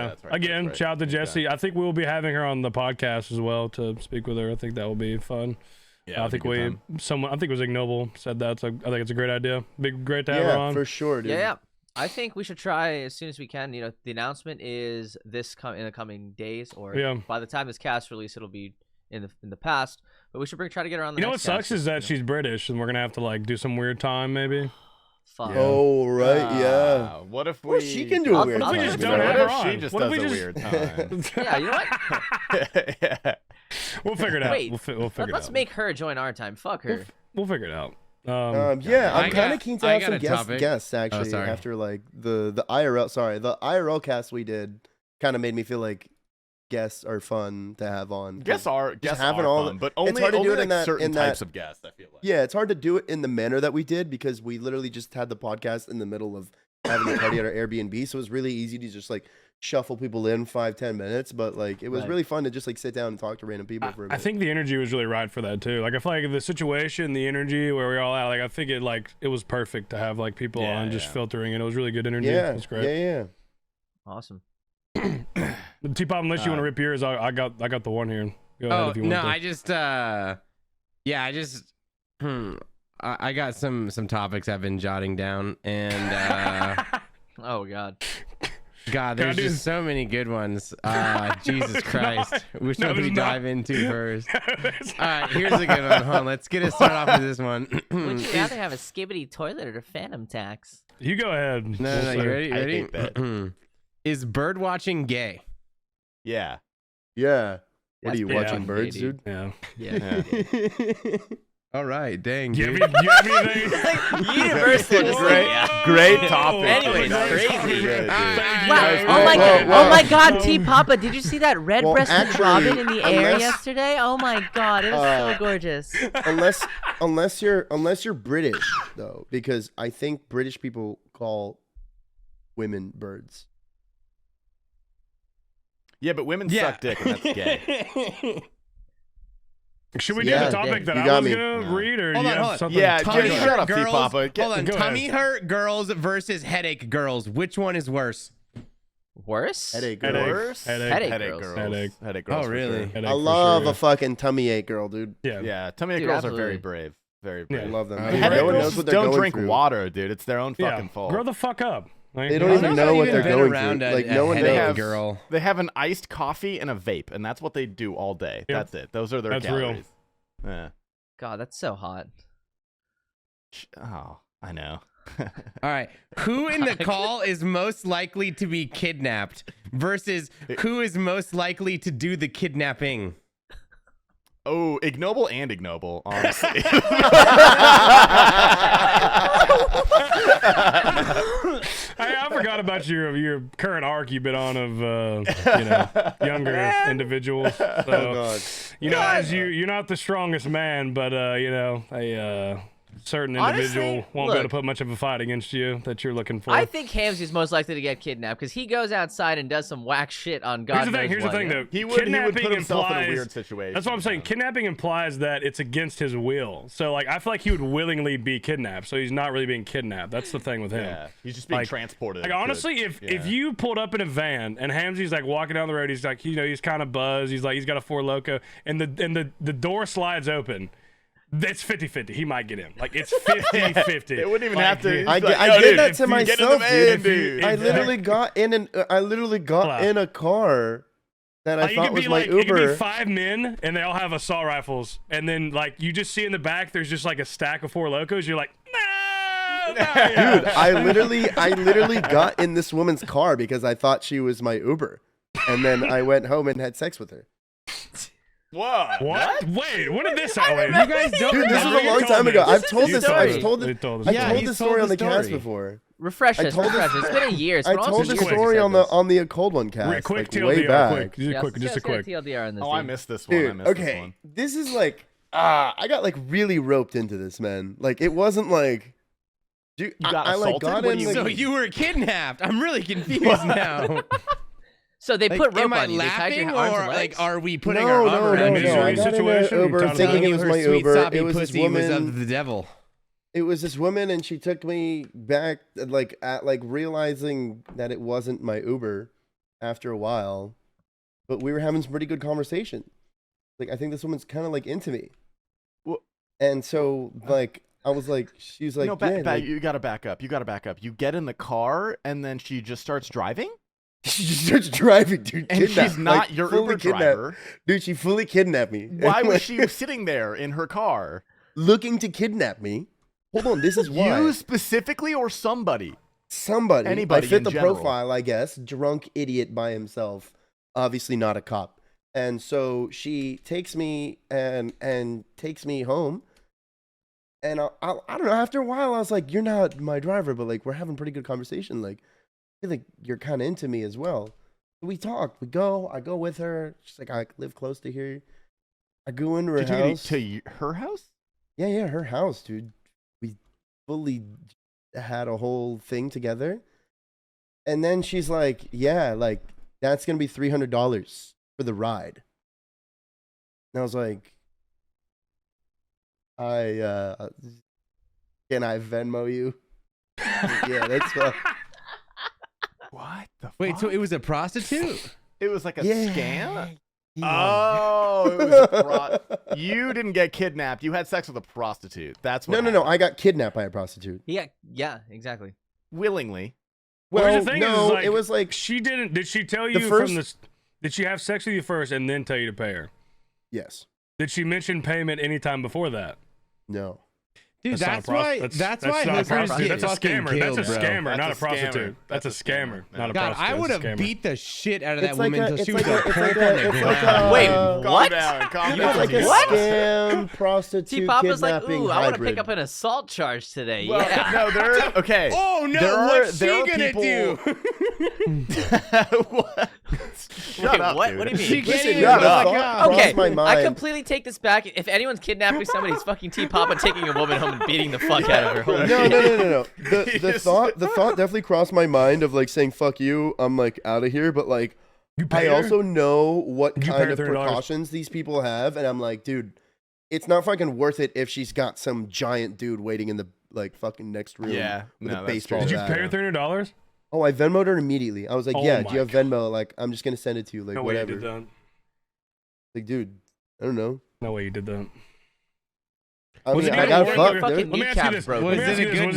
That's right, again, that's right. shout out to Okay. Jesse. I think we will be having her on the podcast as well to speak with her. I think that will be fun. Yeah, I think I think it was Ignoble said that. So I think it's a great idea. Great to have her Yeah, on. for sure, dude. Yeah. I think we should try as soon as we can. You know, the announcement is in the coming days, or by the time this cast release, it'll be in the past. But we should try to get her on the. You know what next sucks cast, is that she's British, and we're gonna have to like do some weird time maybe. Fuck. Oh right, yeah. What if we? Well, she can do a weird I'll time. we just you don't know? have What her if she on? just What if does we a just- weird time? Yeah, you know what? Yeah. We'll figure it out. Wait, We'll figure it Let's out. make her join our time. Fuck her. We'll figure it out. Yeah, I I'm kind of got- keen to I have got some a topic. guests actually sorry. after like the IRL cast we did kind of made me feel like guests are fun to have on. Guests are having all fun, the- but it's only hard to do it like in that- certain in that- types of guests. I feel like. Yeah, it's hard to do it in the manner that we did because we literally just had the podcast in the middle of having a party at our Airbnb, so it was really easy to just like shuffle people in 5-10 minutes. But like it was Right. really fun to just like sit down and talk to random people for a bit. I think the energy was really right for that too. Like I feel like the situation, the energy where we were all at, like I think it was perfect to have like people Yeah, on just yeah. filtering, and it was really good energy. yeah, It was great. yeah. Awesome. T-Pop, unless you want to rip yours, I got the one here. Go ahead Oh if you no, want to. I just I got some topics I've been jotting down, and Oh God. God, Can I there's do- just so many good ones. Jesus Christ, which No, one do we there's not. dive into first? All right, here's a good one. Hold on, let's get it started off with this one. Would you rather have a skibbity toilet or a phantom tax? You go ahead. No, We'll no, see. you ready? I Ready? hate that. Is bird watching gay? Yeah. Yeah. What are That's you pretty watching, gay, birds, dude. dude? Yeah. Yeah. All right, dang. Do you Dude. have anything? Universal. just Great. yeah. Great topic. Anyways, That was crazy. pretty good, dude. Thank Wow. you. Oh my Whoa, god. whoa. Oh my god, T Papa, did you see that red-breasted actually, robin in the air unless- yesterday? Oh my god, it was so gorgeous. unless you're British though, because I think British people call women birds. Yeah, but women Yeah. suck dick, and that's gay. Should we do Yeah, the topic that you I got was me. gonna No. read, or Hold you on, have hold on. something? Yeah, Tummy Jimmy, hurt shut up, girls. T-Papa. Hold on, Go tummy ahead. hurt girls versus headache girls. Which one is worse? Worse? Headache Headache. girl. Worse? Headache. Headache girls. Headache. Headache girls. Oh, for really? sure. Headache I for love sure. a fucking tummy ache girl, dude. Yeah. Yeah, tummy ache Dude, girls are very absolutely. brave. Very Yeah. I brave. love them. Uh, Dude, Headache no one girls knows what just they're don't going drink through. water, dude. It's their own Yeah. fucking fault. Grow the fuck up. Like, They don't you even know? know what they're been going around through. a- Like a no one headache knows. girl. They have an iced coffee and a vape, and that's what they do all day. Yep. That's it. Those are their That's real. calories. Yeah. God, that's so hot. Oh, I know. All right. Who in the call is most likely to be kidnapped versus who is most likely to do the kidnapping? Oh, ignoble and ignoble, honestly. I forgot about your current arc you've been on of younger individuals. So God. as you're not the strongest man, but a certain individual Honestly, won't be able to look. put much of a fight against you that you're looking for. I think Hamsy's most likely to get kidnapped because he goes outside and does some whack shit on God knows Here's the what. thing though. he would Kidnapping put himself in a implies- weird situation. That's what I'm saying. Kidnapping implies that it's against his will. So like I feel like he would willingly be kidnapped. So he's not really being kidnapped. That's the thing with him. Yeah, he's just being Like- transported. Like honestly, if you pulled up in a van and Hamzy's like walking down the road, he's like he's kind of buzzed. He's got a Four Loko, and the door slides open. It's 50-50. He might get in. Like it's 50-50. It wouldn't even Like, have to. he- He's I like, did, I "Yo, did dude, that if to you get in the myself, van, dude. I if- literally got in a car that I Like, you thought could was be my like, it could be Uber. 5 men and they all have assault rifles, and then like you just see in the back there's just like a stack of Four Locos. You're like, no, Dude, I literally got in this woman's car because I thought she was my Uber, and then I went home and had sex with her. What? What? Wait, when did this happen? You guys don't Dude, this was remember? a long time ago. I've told this. story. I've told They this. told us I Yeah, told he's this told story the on the cast story. before. Refresh I us, told this- refresh us. It's been a year. I told this story on the Cold One cast, Quick like TLDR, way back. just a quick. TLDR on this. Oh, I dude. missed this one. I Dude, missed this okay, one. this is like I got like really roped into this, man. Like it wasn't like, dude, You got I like assaulted? got What in. do you Like, So you were kidnapped. I'm really confused now. So they Like, put rope am I on you. They tied your laughing arms or and legs? like are we putting No, our no, arm no, around no. each misery I other? got in situation, an you Uber taught thinking Telling it you was her my sweet Uber. soppy It was this pussy was woman. of the devil. It was this woman, and she took me back, like at like realizing that it wasn't my Uber after a while, but we were having some pretty good conversation. Like I think this woman's kind of like into me, Well, and so like I was like, she's like, no, yeah, like, you gotta back up. You gotta back up. You get in the car and then she just starts driving. she just starts driving, dude. And kidnapped, she's not like, your fully Uber kidnapped. driver. Dude. She fully kidnapped me. Why was she sitting there in her car? looking to kidnap me? Hold on, this is why. You specifically or somebody? Somebody. Anybody I fit in the general. profile, I guess. Drunk idiot by himself. Obviously not a cop. And so she takes me and takes me home. And I don't know. After a while, I was like, "You're not my driver, but like we're having pretty good conversation. Like, I feel like you're kind of into me as well." We talk. We go. I go with her. She's like, "I live close to here." I go into her Did you get house. to her house? Yeah, her house, dude. We fully had a whole thing together. And then she's like, yeah, like, that's going to be $300 for the ride. And I was like, can I Venmo you? Yeah, that's fine. What the Wait, fuck? so it was a prostitute? It was like a Yeah. scam? Yeah. Oh, it was a you didn't get kidnapped. You had sex with a prostitute. That's what No. I got kidnapped by a prostitute. Yeah, exactly. willingly. Well, Well, here's the thing no, is, like, it was like, she didn't. Did she tell The you first- from this? Did she have sex with you first and then tell you to pay her? yes, Did she mention payment anytime before that? no. Dude, not a that's pros- why that's why not a hookers prostitute. get That's a fucking scammer. killed, That's a bro. scammer, That's not a a prostitute. scammer. That's a That's a scammer, scammer. not a God, prostitute. I would That's a have scammer. beat the shit out of that It's like woman a- until it's she was like a a- it's pulp like on a- the it's like ground. a- Wait, Calm what? down. Calm It's down. like a What? scam prostitute T Papa's like, kidnapping ooh, I want to hybrid. pick up an assault charge today. Well, yeah. no, there. Okay. Oh no, There what's she are gonna people- do? What? Shut Wait, up, what? dude. What do you mean? She can't Listen, even shut go up. like, Thought- oh. crossed Okay, my I mind. completely take this back. If anyone's kidnapping somebody, it's fucking T Papa taking a woman home and beating the fuck out of her. Holy No, shit. no. The Yes. thought definitely crossed my mind of like saying "fuck you," I'm like out of here. But like, You I pay her? also know what Did you pay kind her of $300? precautions these people have, and I'm like, dude, it's not fucking worth it if she's got some giant dude waiting in the like fucking next room. Yeah, with no, a that's baseball true. Did you bat. pay her $300? Oh, I Venmo'd her immediately. I was like, Oh yeah, do my you have Venmo? Like, I'm just gonna send it to you. Like, No way you whatever. did that. Like, dude, I don't know. No way you did that. I Was mean, it I even got worth fucked, it? fucking dude. Let me ask you kneecaps this. broken. Let me Was ask it you a this. good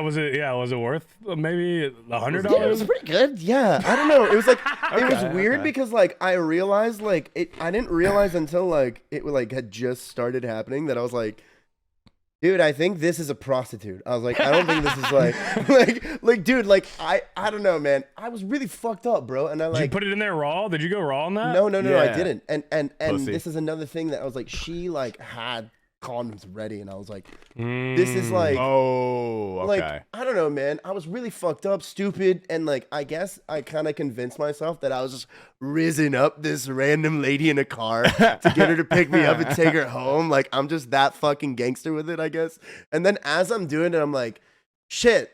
Was it? Was it worth maybe $100? Yeah, it was pretty good. Yeah, I don't know. It was like it was Okay, weird okay. because like I realized like it. I didn't realize until like it like had just started happening that I was like, dude, I think this is a prostitute. I was like, I don't think this is like dude, like I don't know, man. I was really fucked up, bro. And I Did you like put it in there raw? Did you go raw on that? no, I Yeah. didn't. And Pussy. this is another thing that I was like, she like had condoms ready, and I was like, this Mm. is like. Oh, okay. Like, I don't know, man. I was really fucked up, stupid, and like, I guess I kind of convinced myself that I was just rizzing up this random lady in a car to get her to pick me up and take her home. Like, I'm just that fucking gangster with it, I guess. And then as I'm doing it, I'm like, shit,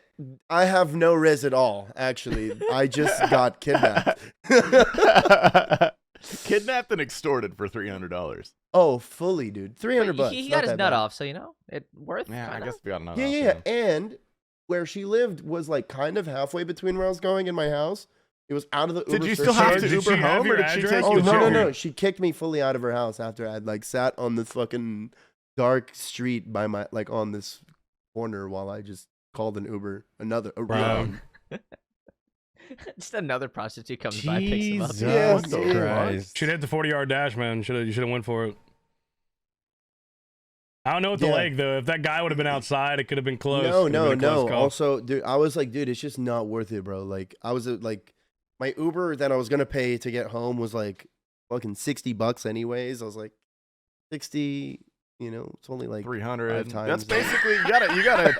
I have no riz at all, actually. I just got kidnapped. Kidnapped and extorted for $300. Oh, fully, dude. $300 bucks. He not got his that nut bad. off, so you know it worth. Yeah, I kinda. guess we got another. Yeah. And where she lived was like kind of halfway between where I was going and my house. It was out of the Uber Did you still have surcharge. to Did Uber she have home, or your did she address? take Oh you no, home? no! She kicked me fully out of her house after I'd like sat on this fucking dark street by my like on this corner while I just called an Uber. Another a real Wow. one. Just another prostitute comes by, picks him up. Jesus Yeah, What the Christ. Should hit the 40-yard dash, man. You should have went for it. I don't know with the Yeah. leg though. If that guy would have been outside, it could have been close. No, Could've been a close call. Also, dude, I was like, dude, it's just not worth it, bro. Like, I was like, my Uber that I was gonna pay to get home was like fucking $60 anyways. I was like, 60, You know, it's only like 300. 5 times. That's basically you gotta.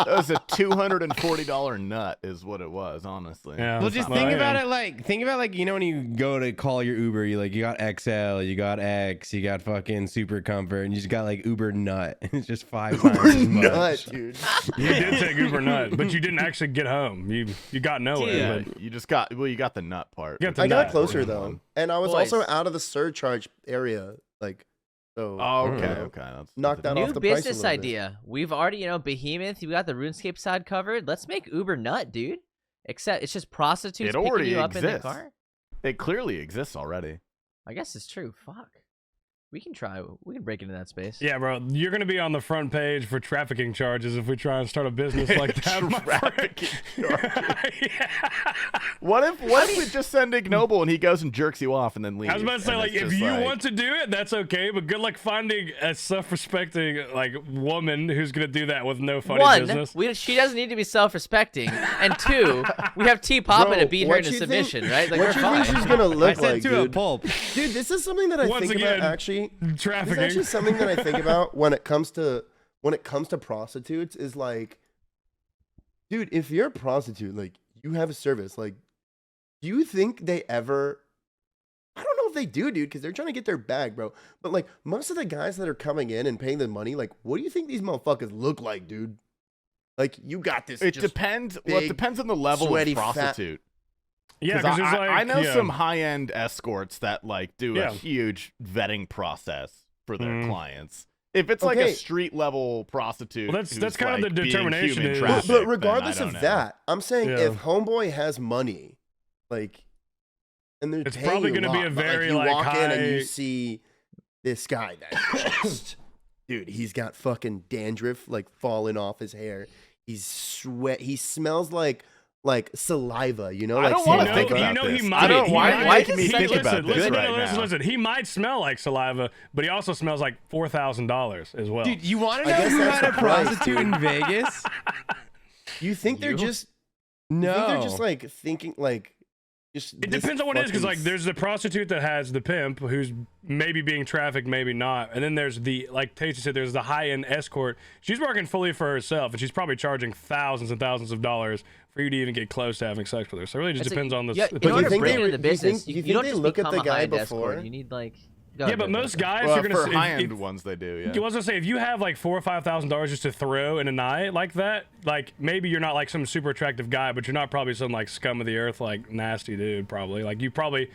That was a $240 nut, is what it was. Honestly. Yeah. Well, just think about it like you know when you go to call your Uber, you got XL, you got X, you got fucking Super Comfort, and you just got like Uber Nut. It's just 5 times as much. Nut, dude. You did take Uber Nut, but you didn't actually get home. You got nowhere. Yeah, But you just got you got the nut part. You got the I got nut. closer though, and I was Boys. also out of the surcharge area. Like, so Oh, okay, okay. That's knock that New off the price a business little bit. idea. We've already, Behemoth. You got the RuneScape side covered. Let's make Uber Nut, dude. Except it's just prostitutes It picking already you up in their exists. car. It clearly exists already. I guess it's true. Fuck. We can try. We can break into that space. Yeah, bro, you're gonna be on the front page for trafficking charges if we try and start a business like that. my friend. Trafficking charges. Yeah. What if we just send Ignoble and he goes and jerks you off and then leaves? I was about to say, and like, it's if just you like- want to do it, that's okay. But good luck finding a self-respecting like woman who's gonna do that with no funny One, business. she doesn't need to be self-respecting, and two, we have T Papa to Bro, beat her what into you think- submission, right? Like What we're you fine. think she's gonna I look said like, to a dude? pulp. Dude, this is something that I Once think again, about actually. This Trafficking. is actually something that I think about when it comes to prostitutes is like, dude, if you're a prostitute, like you have a service, like, do you think they ever? I don't know if they do, dude, because they're trying to get their bag, bro. But like most of the guys that are coming in and paying the money, like, what do you think these motherfuckers look like, dude? Like, you got this. It just depends. Well, it big, depends on the level of sweaty, fat- prostitute. Yeah, because there's like I know yeah. some high-end escorts that like do Yeah. a huge vetting process for their Mm. clients. If it's like a Okay. street level prostitute, Well, that's who's, kind of like, the being determination human is- trafficked, But then regardless I of don't know. that, I'm saying Yeah. if homeboy has money, like, and they're It's paying probably you gonna be a lot, but, very, you like, walk in and you high- see this guy that just, dude, he's got fucking dandruff like falling off his hair. He's sweat. He smells like saliva. You know, I like don't want to You think know- about you know this. he I might- don't. he Why might- are you making me he- think listen, about this listen, right now? listen. He might smell like saliva, but he also smells like $4,000 as well. Dude, you want to I know guess who that's had a the price, prostitute dude. in Vegas? you think they're You? just No. You think they're just like thinking like just. It this depends on what it is, because fucking like there's the prostitute that has the pimp who's maybe being trafficked, maybe not, and then there's the, like Tasty said, there's the high end escort. She's working fully for herself, and she's probably charging thousands and thousands of dollars for you to even get close to having sex with her. So it really just It's a- depends on the. Yeah, it in But you order to think break they into the re- you think- business, you you think don't they just look at become the a guy high-end before? escort. You need like. Go Yeah, ahead, but go most ahead. guys Well, are gonna for say, high end ones, they do. Yeah. I was gonna say, if you have like $4,000 or $5,000 just to throw in a night like that, like maybe you're not like some super attractive guy, but you're not probably some like scum of the earth, like nasty dude. Probably like you probably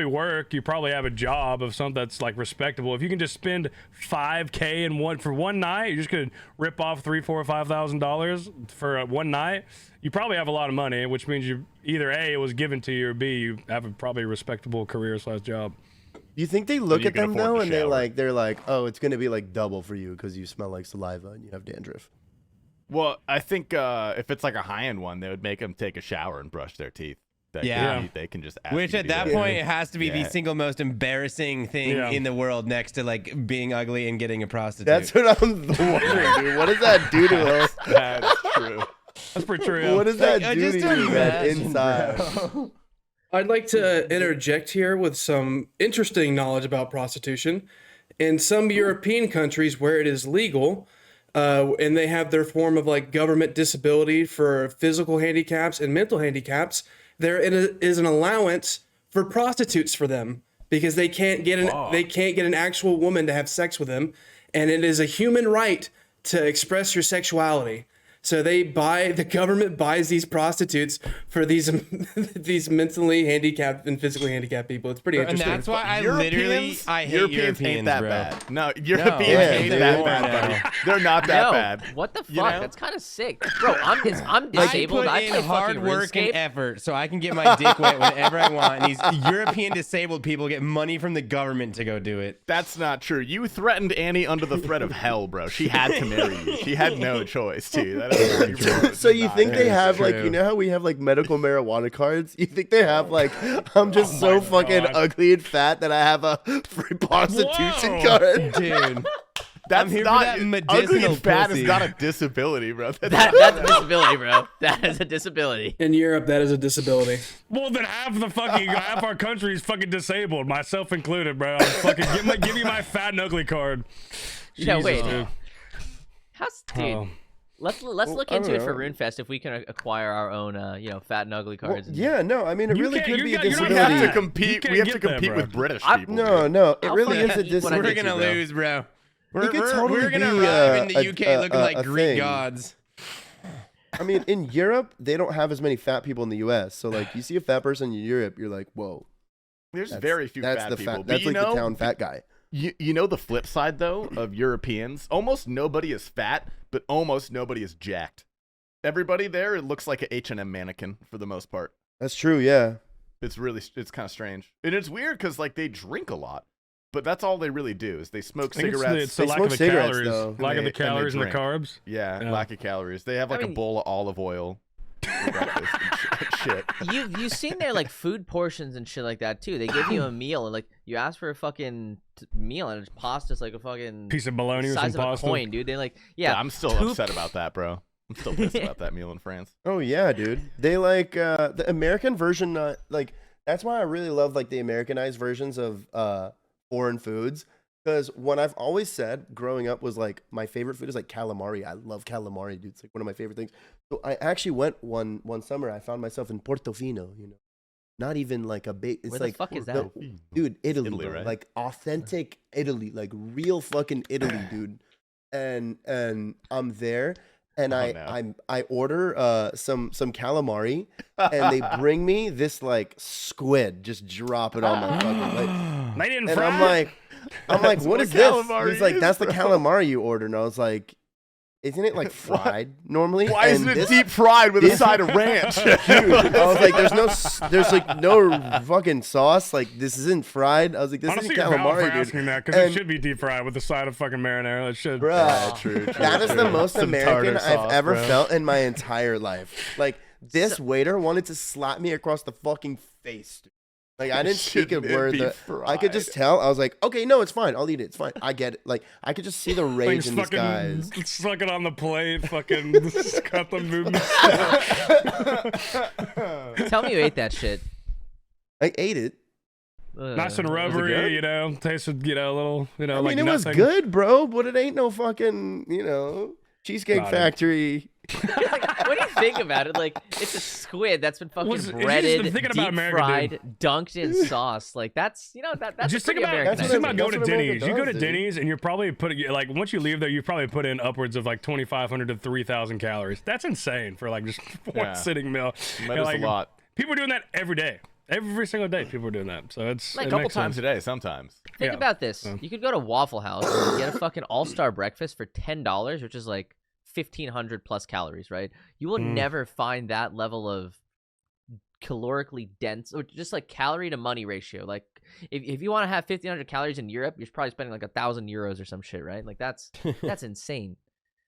work, you probably have a job of something that's like respectable. If you can just spend $5,000 for one night, you're just gonna rip off $3,000, $4,000, $5,000 for one night. You probably have a lot of money, which means you either A, it was given to you, or B, you have a probably respectable career / job. You think they look you at can them afford though, to and shower. they're like, oh, it's gonna be like double for you because you smell like saliva and you have dandruff. Well, I think if it's like a high end one, they would make them take a shower and brush their teeth. Yeah. They can just. Ask Which you at to do that that. point it has to be the Yeah. single most embarrassing thing Yeah. in the world, next to like being ugly and getting a prostitute. That's what I'm wondering, dude. What does that do to us? That's true. That's pretty true. What does that Like, do just to you that imagine, inside? I'd like to interject here with some interesting knowledge about prostitution. In some European countries where it is legal, and they have their form of like government disability for physical handicaps and mental handicaps, there is an allowance for prostitutes for them because they can't get an actual woman to have sex with them, and it is a human right to express your sexuality. So the government buys these prostitutes for these these mentally handicapped and physically handicapped people. It's pretty And interesting. that's why I hate Europeans Europeans, ain't that bro. bad. No, Europeans Yeah, ain't they that are bad, now. buddy. They're not that Yo, bad. what the fuck? You know? That's kind of sick, bro. I'm I disabled. put I in play hard fucking work and RuneScape. effort so I can get my dick wet whenever I want. And these European disabled people get money from the government to go do it. That's not true. You threatened Annie under the threat of hell, bro. She had to marry you. She had no choice, too. That is very true. So you think they That is have like, true. you know how we have like medical marijuana cards? You think they have like, I'm just so my fucking God. ugly and fat that I have a free prostitution Whoa. card? Dude. That's here for not that ugly medicinal and fat pussy. is not a disability, bro. That's a disability, bro. That is a disability. In Europe, that is a disability. Well, then half our country is fucking disabled, myself included, bro. I'll fucking give you my fat and ugly card. Yeah, wait. Jesus, dude. How's dude? Oh. Let's look I into don't it for know. RuneFest if we can acquire our own, fat and ugly Well, cards. yeah, no, I mean it You really can't- could be a you're not We disability. have to Yeah. compete. You We have to can't get compete that, with bro. British I- people. No, dude. no, it I'll really is a fucking eat when I We're get disability. gonna bro. lose, bro. It could totally We're gonna be, arrive in the a- UK looking like a Greek thing. gods. I mean, in Europe, they don't have as many fat people in the U.S. So, like, you see a fat person in Europe, you're like, whoa. There's That's, very few that's fat the people. fat. But That's you like know, the town fat guy. You know the flip side though of Europeans. Almost nobody is fat, but almost nobody is jacked. Everybody there, it looks like an H&M mannequin for the most part. That's true. Yeah. It's kind of strange, and it's weird because like they drink a lot, but that's all they really do is they smoke I think cigarettes. It's the They lack smoke of the cigarettes, calories. though. Lack of the And they calories and the drink. carbs. Yeah, Yeah. lack of calories. They have like a mean- bowl of olive oil. for breakfast and shit. You've seen their like food portions and shit like that too. They give you a meal and like you ask for a fucking meal and it's pasta's like a fucking Piece of bologna or some size of a pasta. coin, dude. They like I'm still poop- upset about that, bro. I'm still pissed about that meal in France. Oh yeah, dude. They like the American version. Like that's why I really love like the Americanized versions of foreign foods. Because what I've always said growing up was like my favorite food is like calamari. I love calamari, dude. It's like one of my favorite things. So I actually went one summer. I found myself in Portofino. You know, not even like a big. It's Where like the fuck is the- that? dude, Italy, Italy, bro. right? Like authentic Italy, like real fucking Italy, dude. And I'm there, and Oh, I order some calamari, and they bring me this like squid, just drop it on my fucking plate, They didn't and fry. I'm like, That's what what is this? calamari He's like, is, that's the bro. calamari you ordered, and I was like, isn't it like fried normally? Why And isn't it this- deep fried with a this- side of ranch? Dude, I was like, there's like no fucking sauce. Like this isn't fried. I was like, this Honestly, isn't you're valid for calamari, dude. asking that because it And- should be deep fried with a side of fucking marinara. It should. Bruh, true. that is the most Some American tartar I've sauce, ever bro. felt in my entire life. Like this waiter wanted to slap me across the fucking face. Dude. Like I didn't speak a Shouldn't it word. be I could just tell. I was like, okay, no, it's fine. I'll eat it. It's fine. I get it. Like I could just see the rage Things in these guys. fucking suck it on the plate. Fucking cut the movement. Tell me you ate that shit. I ate it. Nice and good? rubbery, you know. Tasted, a little, I like mean, it was nothing. good, bro, but it ain't no fucking, Cheesecake Got it. Factory. Like, what do you think about it? Like, it's a squid that's been fucking Well, it's just breaded, thinking deep about America, fried, dunked in sauce. Like, that's that's Just pretty think about, American. That's just what think about I- going to that's what America Denny's. You go to does, dude. Denny's and you're probably putting like once you leave there, you probably put in upwards of like 2,500 to 3,000 calories. That's insane for like just one Yeah. sitting meal. That And, is like, a lot. People are doing that every day. Every single day, people are doing that. So it's Like, it A couple makes times sense. a day, sometimes. Think Yeah. about this. You could go to Waffle House and get a fucking all-star breakfast for $10, which is like 1,500 plus calories, right? You will never find that level of calorically dense or just like calorie to money ratio. Like if you want to have 1,500 calories in Europe, you're probably spending like 1,000 euros or some shit, right? Like that's insane.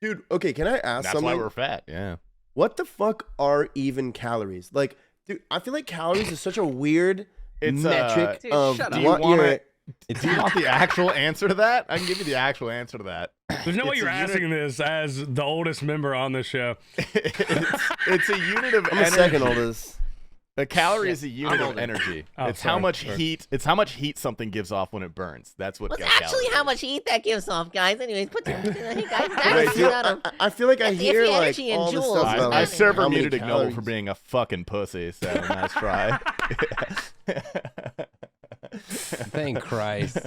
Dude, okay, can I ask That's something? why we're fat. Yeah. What the fuck are even calories? Like, dude, I feel like calories is such a weird It's, metric Dude, of shut up. Do you what wanna- you're. Do you want the actual answer to that? I can give you the actual answer to that. There's no way It's you're a unit- asking this as the oldest member on this show. it's a unit of I'm the energy. second oldest. A calorie Yeah, is a unit I'm of older. energy. Oh, it's sorry, how much sorry. heat. It's how much heat something gives off when it burns. That's what. What's calories actually is. how much heat that gives off, guys. Anyways, put the hey guys, Wait, that's dude, not a I feel like I That's the hear like energy in all this joules. stuff about I like, server how many muted Ignoble calories. for being a fucking pussy. So nice try. Thank Christ.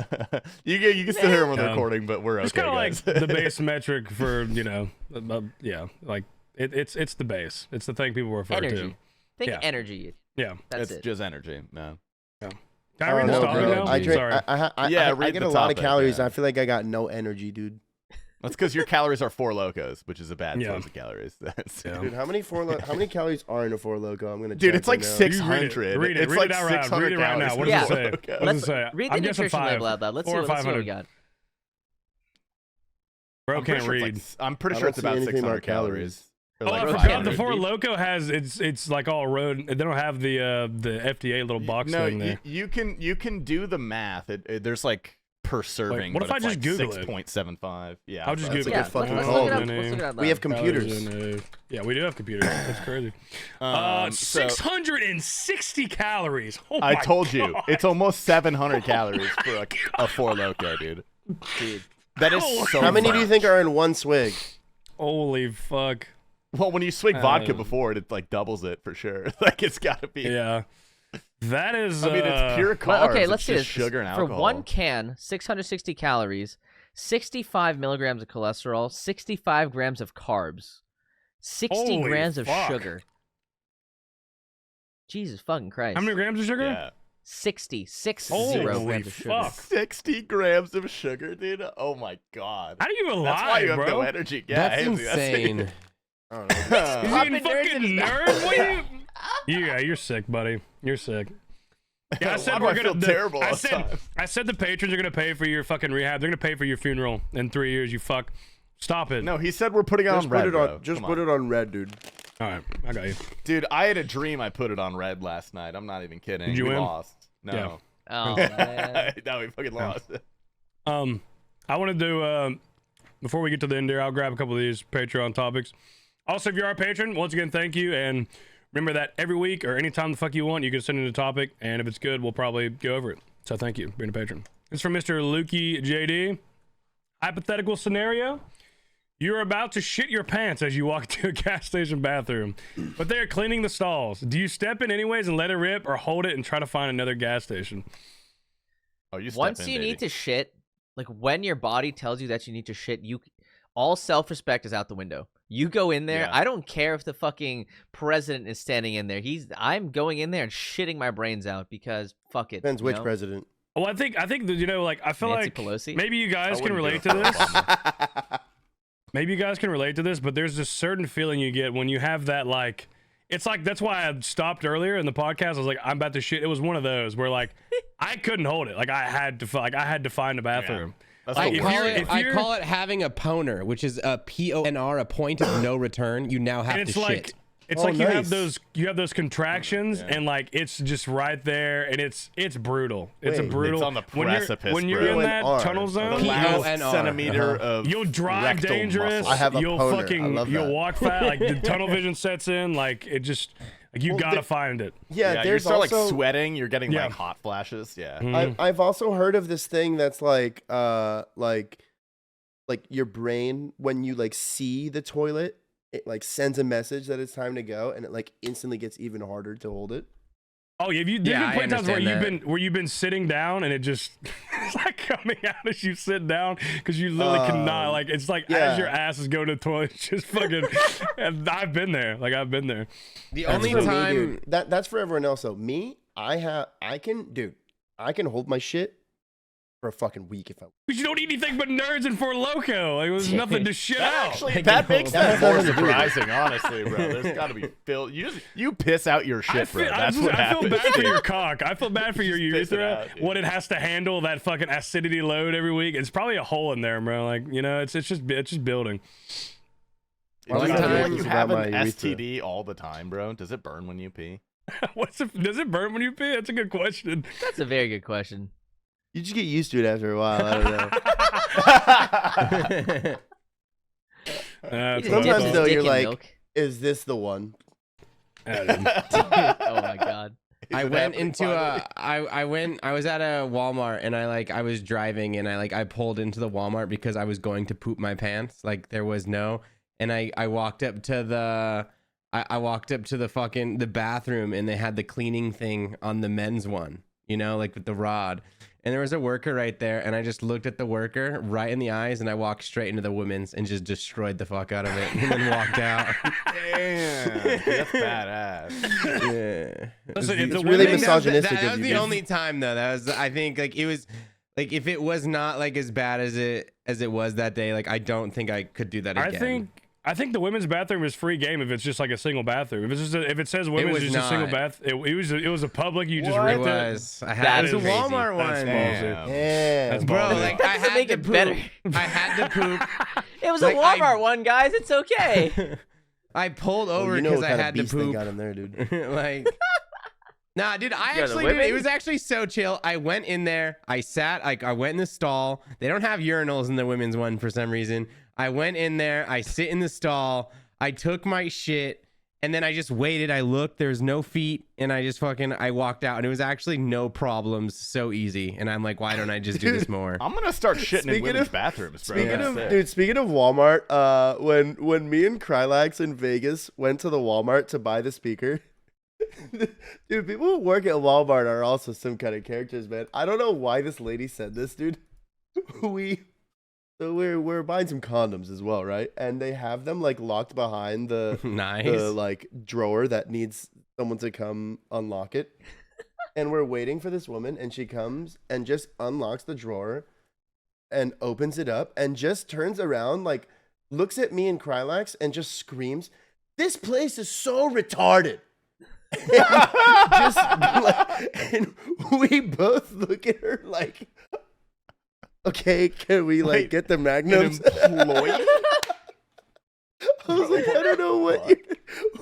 you can still hear him on the Yeah. recording, but we're It's okay, kind of guys. like the base metric for yeah, like it's the base. It's the thing people refer Energy. Think Yeah. energy. to. Yeah. That's it's it. just energy. No. Can I read Oh, the no, topic bro. now? I drink. Sorry. Yeah, I read get the a lot of topic, calories. yeah. I feel like I got no energy, dude. That's because your calories are four locos, which is a bad Yeah. source of calories. That's Yeah. Dude, how many calories are in a Four Loko? I'm gonna. Dude, check it's like right now. 600. Read it. It's Read like it out loud. 600 Read it right now. calories What per does it Four say? Loko. What does it say? Read the I'm guessing nutrition 5. label out loud. Let's see Or what we 500. got. Bro I'm pretty can't sure read. I'm pretty I sure don't it's see about anything 600 about calories. Or Oh, like I forgot. 500. The Four Loco has it's like all road. They don't have the FDA little box No, thing there. you can do the math. There's like per serving. what if but I it's just like Google it? 6.75. Yeah, I'll just so That's Google a it. good fucking let's call, look it up. dude. Let's look it up We have loud. computers. Yeah, we do have computers. That's crazy. so 660 calories. Oh I my told you, God. it's almost 700 calories for a Four Loko, dude. Dude, That is so. How many do you much. think are in one swig? Holy fuck. Well, when you swig vodka before it like doubles it for sure. Like it's got to be. Yeah. That is. I mean, it's pure carbs. Well, okay, it's let's see just this. sugar and For alcohol. one can, 660 calories, 65 milligrams of cholesterol, 65 grams of carbs, 60 Holy grams of fuck. sugar. Jesus fucking Christ. How many grams of sugar? Yeah. 60 Holy grams of sugar. fuck. 60 grams of sugar, dude. Oh my god. How do you even That's why lie, you have bro? no energy. Yeah, That's Halsey, insane. I don't know. You Popping nerds fucking in his nerd. What are you? Yeah, you're sick, buddy. You're sick. Yeah, I Why said do we're I gonna. feel terrible all the time? I said the patrons are gonna pay for your fucking rehab. They're gonna pay for your funeral in 3 years. You fuck. Stop it. No, he said we're putting it on Just red, put it bro. on. Just Come put on. it on red, dude. All right, I got you. Dude, I had a dream I put it on red last night. I'm not even kidding. Did you we win? lost. No. Oh, man. No, we fucking lost. I wanted to before we get to the end here, I'll grab a couple of these Patreon topics. Also, if you're our patron, once again, thank you, and remember that every week or anytime the fuck you want, you can send in a topic, and if it's good, we'll probably go over it. So thank you, being a patron. It's from Mr. Lukey JD. Hypothetical scenario: you're about to shit your pants as you walk to a gas station bathroom, but they're cleaning the stalls. Do you step in anyways and let it rip, or hold it and try to find another gas station? Oh, you step Once in, you baby. need to shit, like when your body tells you that you need to shit, all self-respect is out the window. You go in there. Yeah. I don't care if the fucking president is standing in there. I'm going in there and shitting my brains out because fuck it. Depends you which know? president. Well, I think that, you know, like I feel Nancy like Pelosi? maybe you I guys can wouldn't do relate it to for this. Obama. Maybe you guys can relate to this, but there's this certain feeling you get when you have that, like, it's like, that's why I stopped earlier in the podcast. I was like, I'm about to shit. It was one of those where, like, I couldn't hold it. Like, I had to find a bathroom. That's Like, the if worst. you're- if I you're- call it having a poner, which is a PONR, a point of no return. You now have And to it's like, shit. it's Oh, like nice. you have those contractions, and like it's just right there, and it's brutal. It's a Wait. brutal. It's on the when you're- precipice, when you're bro. in that PONR. tunnel The zone. last PONR. centimeter of You'll drive rectal dangerous. muscle. I have a you'll poner. I fucking love you'll that. walk fast. Like the tunnel vision sets in. Like it just like you Well, gotta the- find it. Yeah, Yeah, you there's start also. like sweating. You're getting Yeah. like hot flashes. Yeah. I've also heard of this thing that's like your brain when you like see the toilet, it like sends a message that it's time to go, and it like instantly gets even harder to hold it. Oh, have you? There's Yeah, been I plenty of times where understand you've been sitting down and it just it's like coming out as you sit down because you literally cannot. Like it's like yeah. as your ass is going to the toilet, it's just fucking. And I've been there. Like I've been there. The That's only for me, time dude. That's for everyone else though. Me, I can hold my shit for a fucking week if I. But you don't eat anything but nerds and Four Loco. Like there's nothing to shit That out. actually, that makes That that more has nothing to do with it. surprising, honestly, bro. There's got to be you piss out your shit, bro. That's what I feel happens. bad for your cock. I feel bad for your Just piss it urethra. out, dude. What it has to handle that fucking acidity load every week. It's probably a hole in there, bro. Like you know, it's just building. One It's time- like you have About an my urethra. STD all the time, bro. Does it burn when you pee? Does it burn when you pee? That's a good question. That's a very good question. You just get used to it after a while. I don't know. You That's just dip Sometimes his though, dick you're in like- milk. Is this the one? Oh my god. I Is it went happening into finally? I was at a Walmart and I was driving and I pulled into the Walmart because I was going to poop my pants. Like there was no, and I walked up to the, I walked up to the fucking, the bathroom and they had the cleaning thing on the men's one, you know, like with the rod. And there was a worker right there and I just looked at the worker right in the eyes and I walked straight into the women's and just destroyed the fuck out of it and then walked out. Damn, dude, that's badass. Yeah. Listen, if the It's really women- misogynistic That of was you, the dude. only time though. That was, I think, like it was, like if it was not like as bad as it was that day, like I don't think I could do that again. I think the women's bathroom is free game if it's just like a single bathroom. If it's just if it says women's was just a single not. bath, it was a public. You just What? ripped It it. was. I had That it was a is Walmart That's one. ballsy. Yeah. That's Bro, ballsy. like That I doesn't had make to it poop. better. I had to poop. It was Like, a Walmart one, guys. It's okay. I pulled over you know because what I kind of had to beast they poop. got in there, dude. Like, nah, dude, I You got the actually, dude, women? it was actually so chill. I went in there, I sat, like, I went in the stall. They don't have urinals in the women's one for some reason. I went in there, I sit in the stall, I took my shit, And then I just waited. I looked. There's no feet, and I walked out, and it was actually no problems. So easy. And I'm like, why don't I just do this more? I'm gonna start shitting in women's bathrooms, bro. Speaking of Walmart, when me and Krylax in Vegas went to the Walmart to buy the speaker, dude, people who work at Walmart are also some kind of characters, man. I don't know why this lady said this, dude. We're buying some condoms as well, right? And they have them like locked behind the like drawer that needs someone to come unlock it. And we're waiting for this woman, and she comes and just unlocks the drawer and opens it up and just turns around, like looks at me and Krylax and just screams, "This place is so retarded." And we both look at her like, okay, can we like get the magnums? I was like, I don't know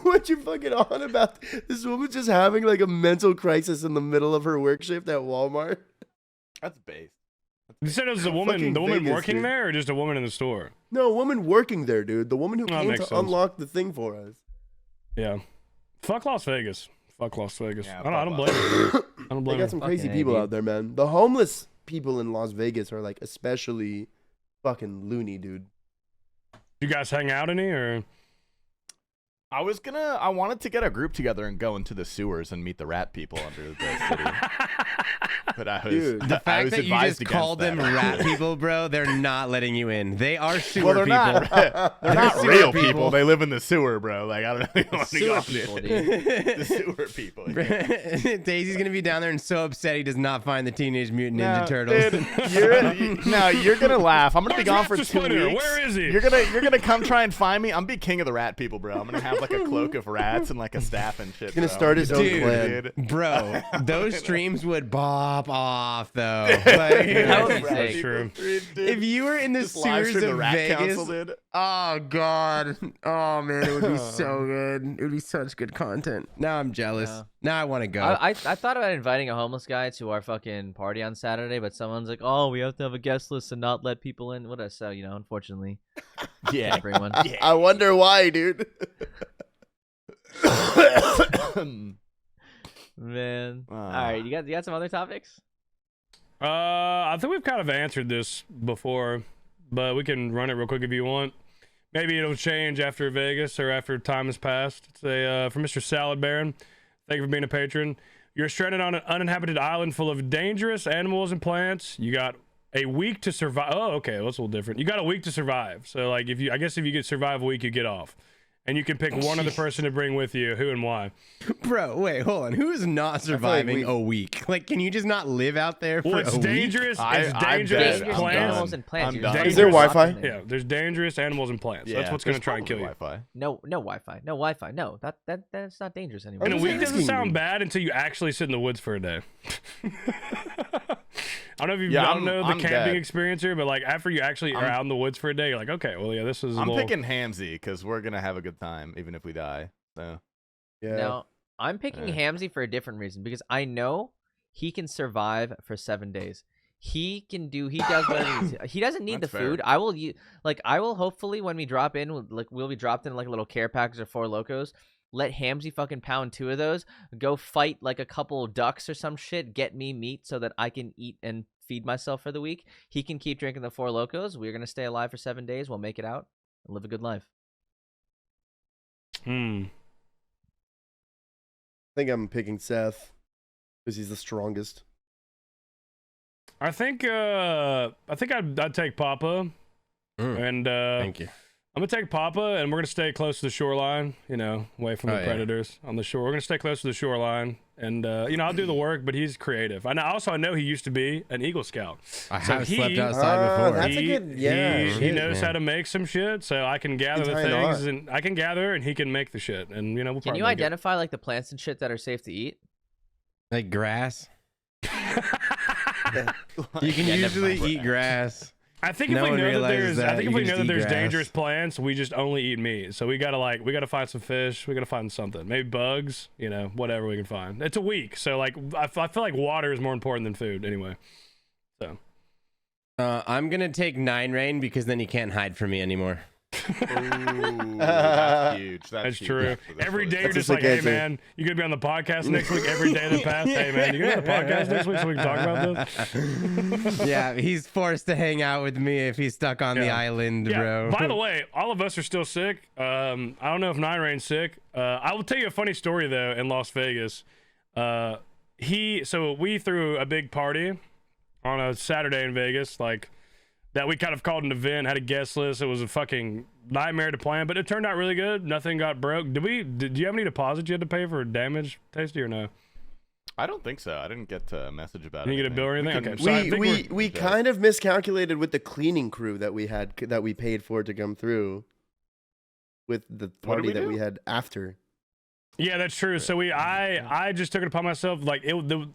what you're fucking on about. This woman's just having like a mental crisis in the middle of her work shift at Walmart. That's base. You said it was the woman Vegas, working dude. there, or just a woman in the store? No, a woman working there, dude. The woman who came makes to sense. unlock the thing for us. Yeah. Fuck Las Vegas. Fuck Las Vegas. Yeah, I don't fuck blame you. I don't They blame got you. some crazy Fucking A, people dude. out there, man. The homeless people in Las Vegas are like especially fucking loony, dude. You guys hang out any, or? I wanted to get a group together and go into the sewers and meet the rat people under the city. But I was Dude. The I fact was that you advised just against called them that. rat people, bro, they're not letting you in. They are sewer Well, they're people. not. They're not sewer real people. people. They live in the sewer, bro. Like I don't know. You want to Sewer go people, on dude. it. The sewer people. Yeah. Daisy's gonna be down there and so upset he does not find the Teenage Mutant Ninja Turtles. Dude, you're gonna laugh. I'm gonna be gone for Where's 2 Splinter? weeks. Where is he? You're gonna come try and find me. I'm be king of the rat people, bro. I'm gonna have like a cloak of rats and like a staff and shit. He's gonna bro. start his own Dude. clan. Bro, those streams would bop off though. Like, That would be That's sick. true. if you were in the Just live sewers stream the of rat Vegas, council, dude. oh god, oh man, it would be so good. It would be such good content. Now I'm jealous. Yeah. Now I want to go. I thought about inviting a homeless guy to our fucking party on Saturday, but someone's like, "Oh, we have to have a guest list and not let people in." What? So unfortunately, Yeah. can't bring one. I wonder why, dude. Man. All right, you got some other topics? I think we've kind of answered this before, but we can run it real quick if you want. Maybe it'll change after Vegas or after time has passed. It's from Mr. Salad Baron. Thank you for being a patron. You're stranded on an uninhabited island full of dangerous animals and plants. You got a week to survive. Oh, okay, well, that's a little different. You got a week to survive. So, like, if you could survive a week, you get off. And you can pick one other person to bring with you. Who and why? Bro, wait, hold on. Who is not surviving a week? Like, can you just not live out there for Well, it's a week? dangerous. It's I'm dangerous dead. I'm plants. animals and plants. I'm You're done. just Is there dropping Wi-Fi? it. Yeah, there's dangerous animals and plants. That's what's going to try and kill you. Wi-Fi. No Wi-Fi. No Wi-Fi. No, that's not dangerous anymore. And a I'm week just doesn't asking sound you. bad until you actually sit in the woods for a day. I don't know if you Yeah, I don't know the I'm camping dead. experience here, but like after you actually are out in the woods for a day, you're like, okay, well, yeah, this is. I'm a little... picking Hamzy because we're gonna have a good time even if we die. So Yeah. Now, I'm picking Hamzy for a different reason because I know he can survive for 7 days. He does whatever he doesn't need That's the fair. food. I will hopefully when we drop in, we'll be dropped in like a little care package of 4 Locos. Let Hamzy fucking pound 2 of those. Go fight like a couple ducks or some shit. Get me meat so that I can eat and feed myself for the week. He can keep drinking the 4 Locos. We're gonna stay alive for 7 days. We'll make it out and live a good life. I think I'm picking Seth because he's the strongest. I think I'd take Papa, and Thank you. I'm gonna take Papa, and we're gonna stay close to the shoreline. Away from the yeah. predators on the shore. We're gonna stay close to the shoreline, and I'll do the work, but he's creative. I know he used to be an Eagle Scout. I So have he- slept outside before. That's a good- yeah, He shit, knows man. how to make some shit, so I can gather the Tie a knot. things, and I can gather, and he can make the shit, and we'll Can probably you make it. identify like the plants and shit that are safe to eat? Like grass. You can Yeah, never usually mind. eat grass. I think No if we one know that realizes there's, I that think you if we can know just that eat there's grass. dangerous plants, we just only eat meat. So we gotta find some fish. We gotta find something. Maybe bugs. Whatever we can find. It's a week, so like I feel like water is more important than food anyway. So I'm gonna take 9 Rain because then he can't hide from me anymore. Ooh, that's huge. That's huge true. for this Every one. day you're That's just a like, sick hey answer. man, you gonna be on the podcast next week? Every day that passed, hey man, you gonna be on the podcast next week so we can talk about this? Yeah, he's forced to hang out with me if he's stuck on the Yeah. island, Yeah. bro. By the way, all of us are still sick. I don't know if Nine Rain's sick. I will tell you a funny story though. In Las Vegas, so we threw a big party on a Saturday in Vegas, like that we kind of called an event, had a guest list. It was a fucking nightmare to plan, but it turned out really good. Nothing got broke. Did you have any deposits you had to pay for damage, Tasty, or no? I don't think so. I didn't get a message about You it. didn't get a bill or anything? Okay. So I think We kind of miscalculated with the cleaning crew that we had that we paid for to come through with the What did party we that do? we had after. Yeah, that's true. So I just took it upon myself. Like it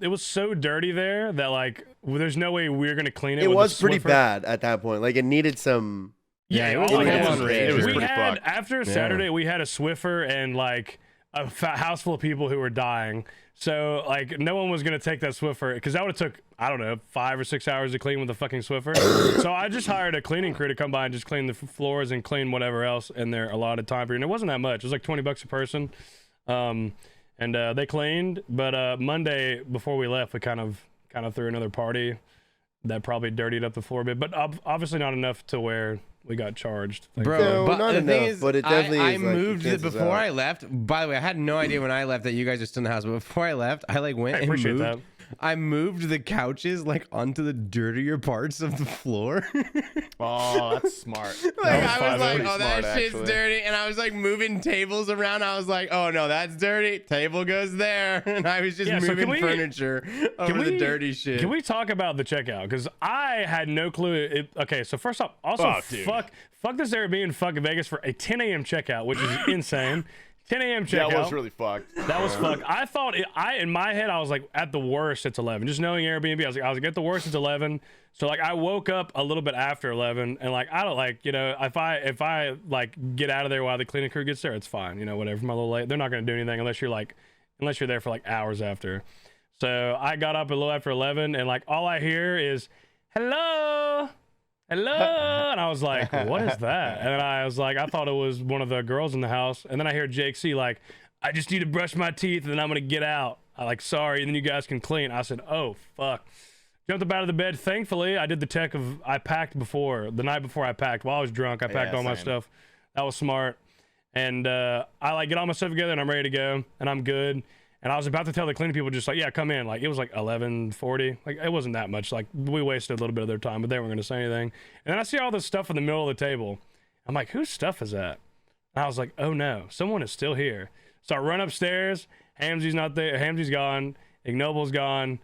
was so dirty there that like there's no way we're gonna clean it. It with was a pretty Swiffer. bad at that point. Like it needed some. Yeah, it was all like it it was- was it was we pretty had fucked. after Saturday we had a Swiffer and like a house full of people who were dying. So like no one was gonna take that Swiffer because that would have took I don't know 5 or 6 hours to clean with the fucking Swiffer. So I just hired a cleaning crew to come by and just clean the floors and clean whatever else in their allotted time period. And it wasn't that much. It was like $20 a person. And they cleaned, but Monday before we left, we kind of threw another party that probably dirtied up the floor a bit, but obviously not enough to where we got charged. Bro, No, but not the thing enough, is, but it definitely I is, like, it moved it cancels before out. I left. By the way, I had no idea when I left that you guys are still in the house. But before I left, I like went I and appreciate moved. that. I moved the couches like onto the dirtier parts of the floor. Oh, that's smart. Like was I fine. was like, Pretty oh, that smart, shit's actually. dirty, and I was like moving tables around. I was like, oh no, that's dirty. Table goes there, and I was just Yeah, so can moving we- furniture over the dirty shit. Can we talk about the checkout? Because I had no clue. Okay, so first off, also Oh, dude. fuck this Airbnb fucking Vegas for a 10 a.m. checkout, which is insane. 10 a.m. checkout. That was really fucked. That was fucked. I thought in my head I was like at the worst it's 11. Just knowing Airbnb, I was like at the worst it's 11. So like I woke up a little bit after 11 and like I don't like if I like get out of there while the cleaning crew gets there, it's fine. Whatever. I'm a little late. They're not gonna do anything unless you're there for like hours after. So I got up a little after 11 and like all I hear is hello. And I was like, what is that? And then I was like, I thought it was one of the girls in the house. And then I hear Jake C like, I just need to brush my teeth and then I'm gonna get out. I like, sorry, and then you guys can clean. I said, oh fuck. Jumped up out of the bed. Thankfully, I did the tech of I packed the night before I packed. While I was drunk, I packed Yeah, all my same. stuff. That was smart. And I like get all my stuff together and I'm ready to go and I'm good. And I was about to tell the cleaning people just like, yeah, come in. Like it was like 11:40. Like it wasn't that much. Like we wasted a little bit of their time, but they weren't gonna say anything. And then I see all this stuff in the middle of the table. I'm like, whose stuff is that? And I was like, oh no, someone is still here. So I run upstairs. Hamsy's not there. Hamsy's gone. Ignoble's gone.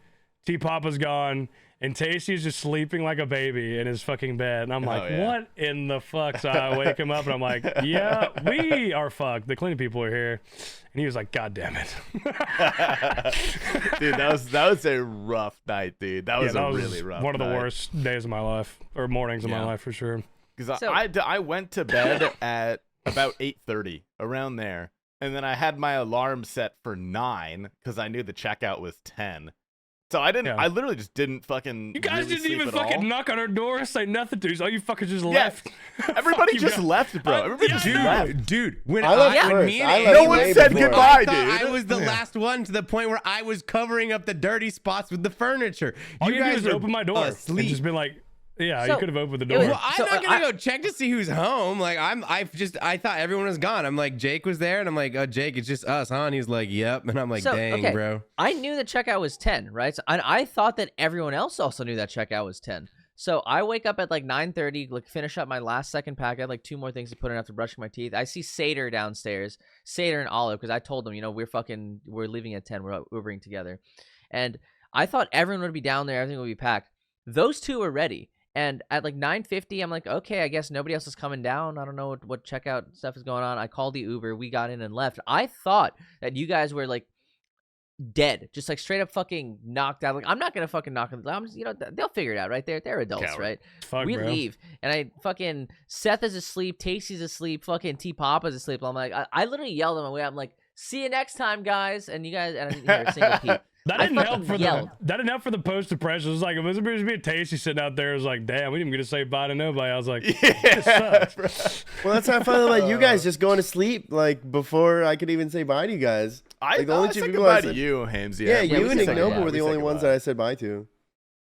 T Papa's gone. And Tasty's just sleeping like a baby in his fucking bed. And I'm like, yeah. what in the fuck? So I wake him up and I'm like, yeah, we are fucked. The cleaning people are here. And he was like, God damn it. Dude, that was a rough night, dude. That was Yeah, a really rough one of the night. worst days of my life, or mornings of my Yeah. life for sure. Because So- I went to bed at about 8:30, around there. And then I had my alarm set for 9 because I knew the checkout was 10. So I didn't. Yeah. I literally just didn't fucking. You guys really didn't sleep even at fucking all. knock on our door, say nothing to us. All you fuckers just Yeah. left. Everybody Fuck you just guys. left, bro. Everybody just left. Dude, when I left when first. me and I Andy left No one way said before. goodbye, I thought dude. I was the last one to the point where I was covering up the dirty spots with the furniture. All you guys guys do is were open my door and asleep. just been like, yeah, So, you could have opened the it door. was- Well, I'm So, not gonna I- go check to see who's home. Like I thought everyone was gone. I'm like, Jake was there, and I'm like, oh, Jake, it's just us, huh? And he's like, yep. And I'm like, So, dang, okay. bro. I knew the checkout was 10, right? So, and I thought that everyone else also knew that checkout was 10. So I wake up at like 9:30, like finish up my last second pack. I had like 2 more things to put in after brushing my teeth. I see Sater downstairs, Sater and Olive, because I told them, we're leaving at 10. We're Ubering together. And I thought everyone would be down there. Everything would be packed. Those 2 were ready. And at like 9:50, I'm like, okay, I guess nobody else is coming down. I don't know what checkout stuff is going on. I called the Uber. We got in and left. I thought that you guys were like dead, just like straight up fucking knocked out. Like I'm not gonna fucking knock them. They'll figure it out, right? They're adults, Coward. right? Fuck, We bro. leave, and I fucking Seth is asleep, Tasty's asleep, fucking T Papa's asleep. I'm like, I literally yelled at my way. I'm like, see you next time, guys. And you guys, and I didn't hear a single peep. That I didn't help fucking for yelled. that didn't help for the post depression. It was like it was being tasty sitting out there. It was like, damn, we didn't even get to say bye to nobody. I was like, this sucks. bro. Well, that's how I finally let you guys just going to sleep like before I could even say bye to you guys. Like, the only two said people goodbye I to said- you, Hamzy. Yeah, we you and said Ignoble goodbye. were the only ones that I said bye to.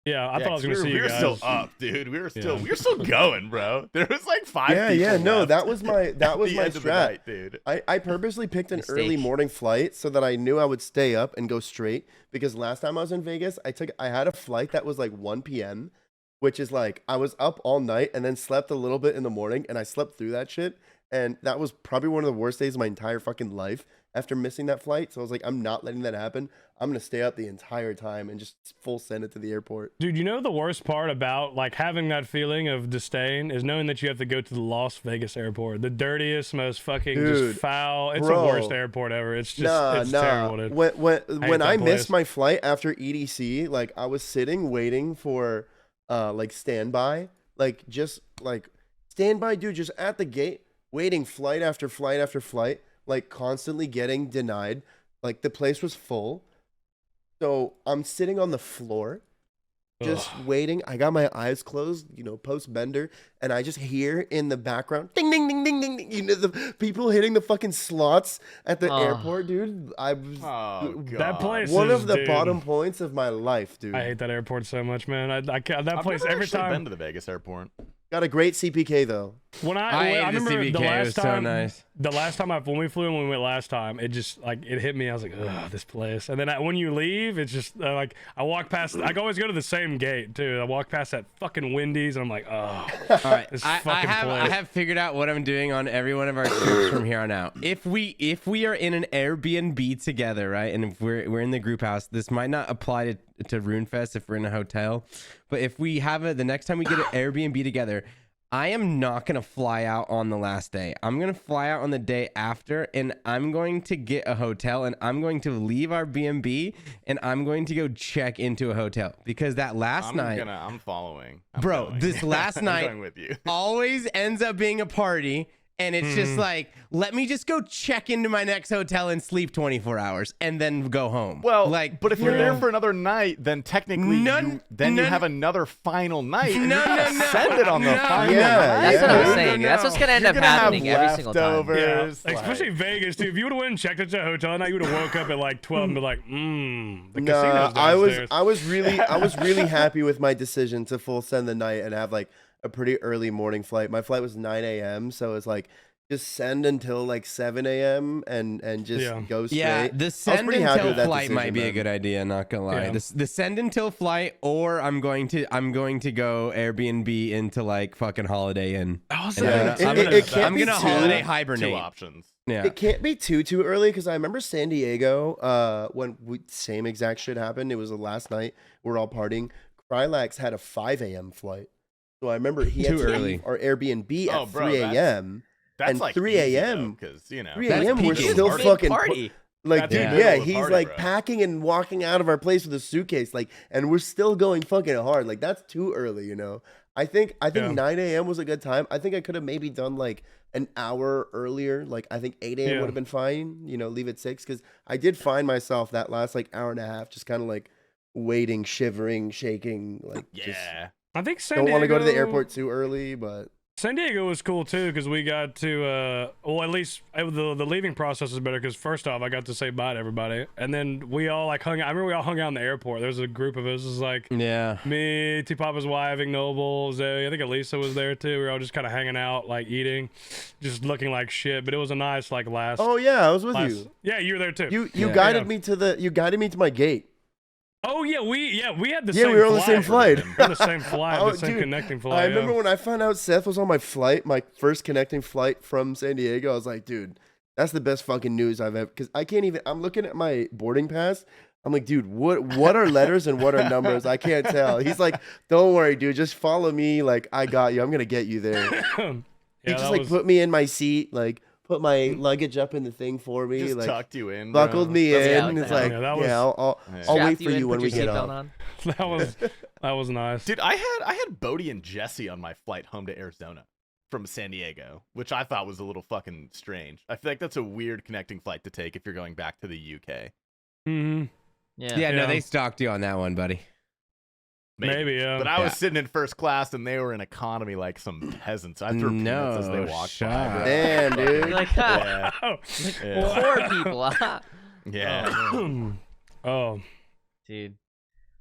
Yeah, I thought I was gonna see we you were guys. still up, dude. We were still going, bro. There was like 5 Yeah, people yeah, no, left that was my at the my end of the strat. night, dude. I purposely picked an Mistake. early morning flight so that I knew I would stay up and go straight because last time I was in Vegas, I had a flight that was like 1 p.m., which is like I was up all night and then slept a little bit in the morning and I slept through that shit. And that was probably one of the worst days of my entire fucking life after missing that flight. So I was like, I'm not letting that happen. I'm going to stay up the entire time and just full send it to the airport. Dude, you know the worst part about like having that feeling of disdain is knowing that you have to go to the Las Vegas airport, the dirtiest, most fucking Dude, just foul. It's bro. the worst airport ever. It's just it's Nah. terrible, dude. When that I place. missed my flight after EDC, like I was sitting waiting for like standby, like just like standby, dude, just at the gate, waiting flight after flight after flight, like constantly getting denied. Like the place was full. So I'm sitting on the floor, just waiting. I got my eyes closed, post bender, and I just hear in the background, ding, ding, ding, ding, ding, ding. The people hitting the fucking slots at the airport, dude. I was Oh, God. That place one is, of the dude, bottom points of my life, dude. I hate that airport so much, man. I can't, that I've place never every actually time been to the Vegas airport. Got a great CPK though. when I ate the remember CBK, the it last was so time, nice. the last time when we flew and when we went last time, it just like it hit me. I was like, ugh, this place. And then when you leave, it's just like I walk past. I always go to the same gate too. I walk past that fucking Wendy's and I'm like, oh, All right, this I fucking have place. figured out what I'm doing on every one of our trips from here on out. If we are in an Airbnb together, right, and if we're in the group house, this might not apply to RuneFest if we're in a hotel, but if we have the next time we get an Airbnb together, I am not going to fly out on the last day. I'm going to fly out on the day after, and I'm going to get a hotel, and I'm going to leave our B&B, and I'm going to go check into a hotel. Because that last night... I'm following. I'm Bro, going. this last I'm night going with you. always ends up being a party, and it's just like, let me just go check into my next hotel and sleep 24 hours, and then go home. Well, like, but if you're there for another night, then technically you have another final night. and No, you can't no, no. send it on the No. final Yeah, night. That's what I'm No, saying. That's what's gonna end You're up gonna have happening every single time. leftovers, Yeah, like- especially Vegas too. If you would have went and checked into a hotel night, you would have woke up at like 12 and be like, the Nah, casino's I downstairs. was really happy with my decision to full send the night and have like a pretty early morning flight. My flight was 9 a.m. So it's like just send until like 7 a.m. and just Yeah. go straight. yeah, I the was send pretty happy until with that flight might decision, be a man. good idea. Not gonna lie, Yeah. the send until flight, or I'm going to go Airbnb into like fucking Holiday Inn. was And saying I'm that. gonna, It can't I'm be gonna too- holiday Two hibernate. options. Yeah. It can't be too early because I remember San Diego when same exact shit happened. It was the last night. We're all partying. Krylax had a 5 a.m. flight. So I remember he had Too to early. leave our Airbnb Oh, at bro, 3 a.m. That's And like 3 a.m. because 3 That's a.m. we're peaking. still Party. fucking party. like, That's dude, in the yeah, middle of a he's party, like bro. packing and walking out of our place with a suitcase, like, and we're still going fucking hard. Like, that's too early, you know. I think Yeah. 9 a.m. was a good time. I think I could have maybe done like an hour earlier. Like, I think 8 a.m. Yeah. would have been fine. You know, leave at 6 because I did find myself that last like hour and a half just kind of like waiting, shivering, shaking, like just Yeah. I think San don't Diego want to go to the airport too early, but. San Diego was cool too because we got to well, at least the leaving process was better because first off I got to say bye to everybody, and then we all like hung out. I remember we all hung out in the airport. There was a group of us. It was like Yeah. me, T Papa's wife, Ignoble, Zoe. I think Elisa was there too. We were all just kind of hanging out, like eating, just looking like shit. But it was a nice like last. Oh yeah, I was with last- you. Yeah, you were there too. You Yeah. guided me to my gate. Oh yeah, we had the Yeah, same. we were on the same flight. We were on the same flight, Oh, the same dude, connecting flight. I remember yeah. when I found out Seth was on my flight, my first connecting flight from San Diego. I was like, dude, that's the best fucking news I've ever. Because I can't even. I'm looking at my boarding pass. I'm like, dude, what are letters and what are numbers? I can't tell. He's like, don't worry, dude, just follow me. Like, I got you. I'm gonna get you there. yeah, He just that like was, put me in my seat, like put my luggage up in the thing for me, Just like tucked you in. buckled bro. me That's in. yeah, and like it's that. like, Yeah, yeah, that was- I'll Yeah. wait Strap for you in, you when put we your get seatbelt off. on. that was nice. Dude, I had Bodie and Jesse on my flight home to Arizona from San Diego, which I thought was a little fucking strange. I feel like that's a weird connecting flight to take if you're going back to the UK. Mm-hmm. Yeah. Yeah, no, Yeah. they stalked you on that one, buddy. Maybe, yeah. But I was Yeah. sitting in first class and they were in economy like some peasants. I threw peanuts as they No walked shot. by. bro. Damn, dude. You're like, ha, Yeah. Oh. Yeah. poor people. ah. Yeah. Oh. Dude.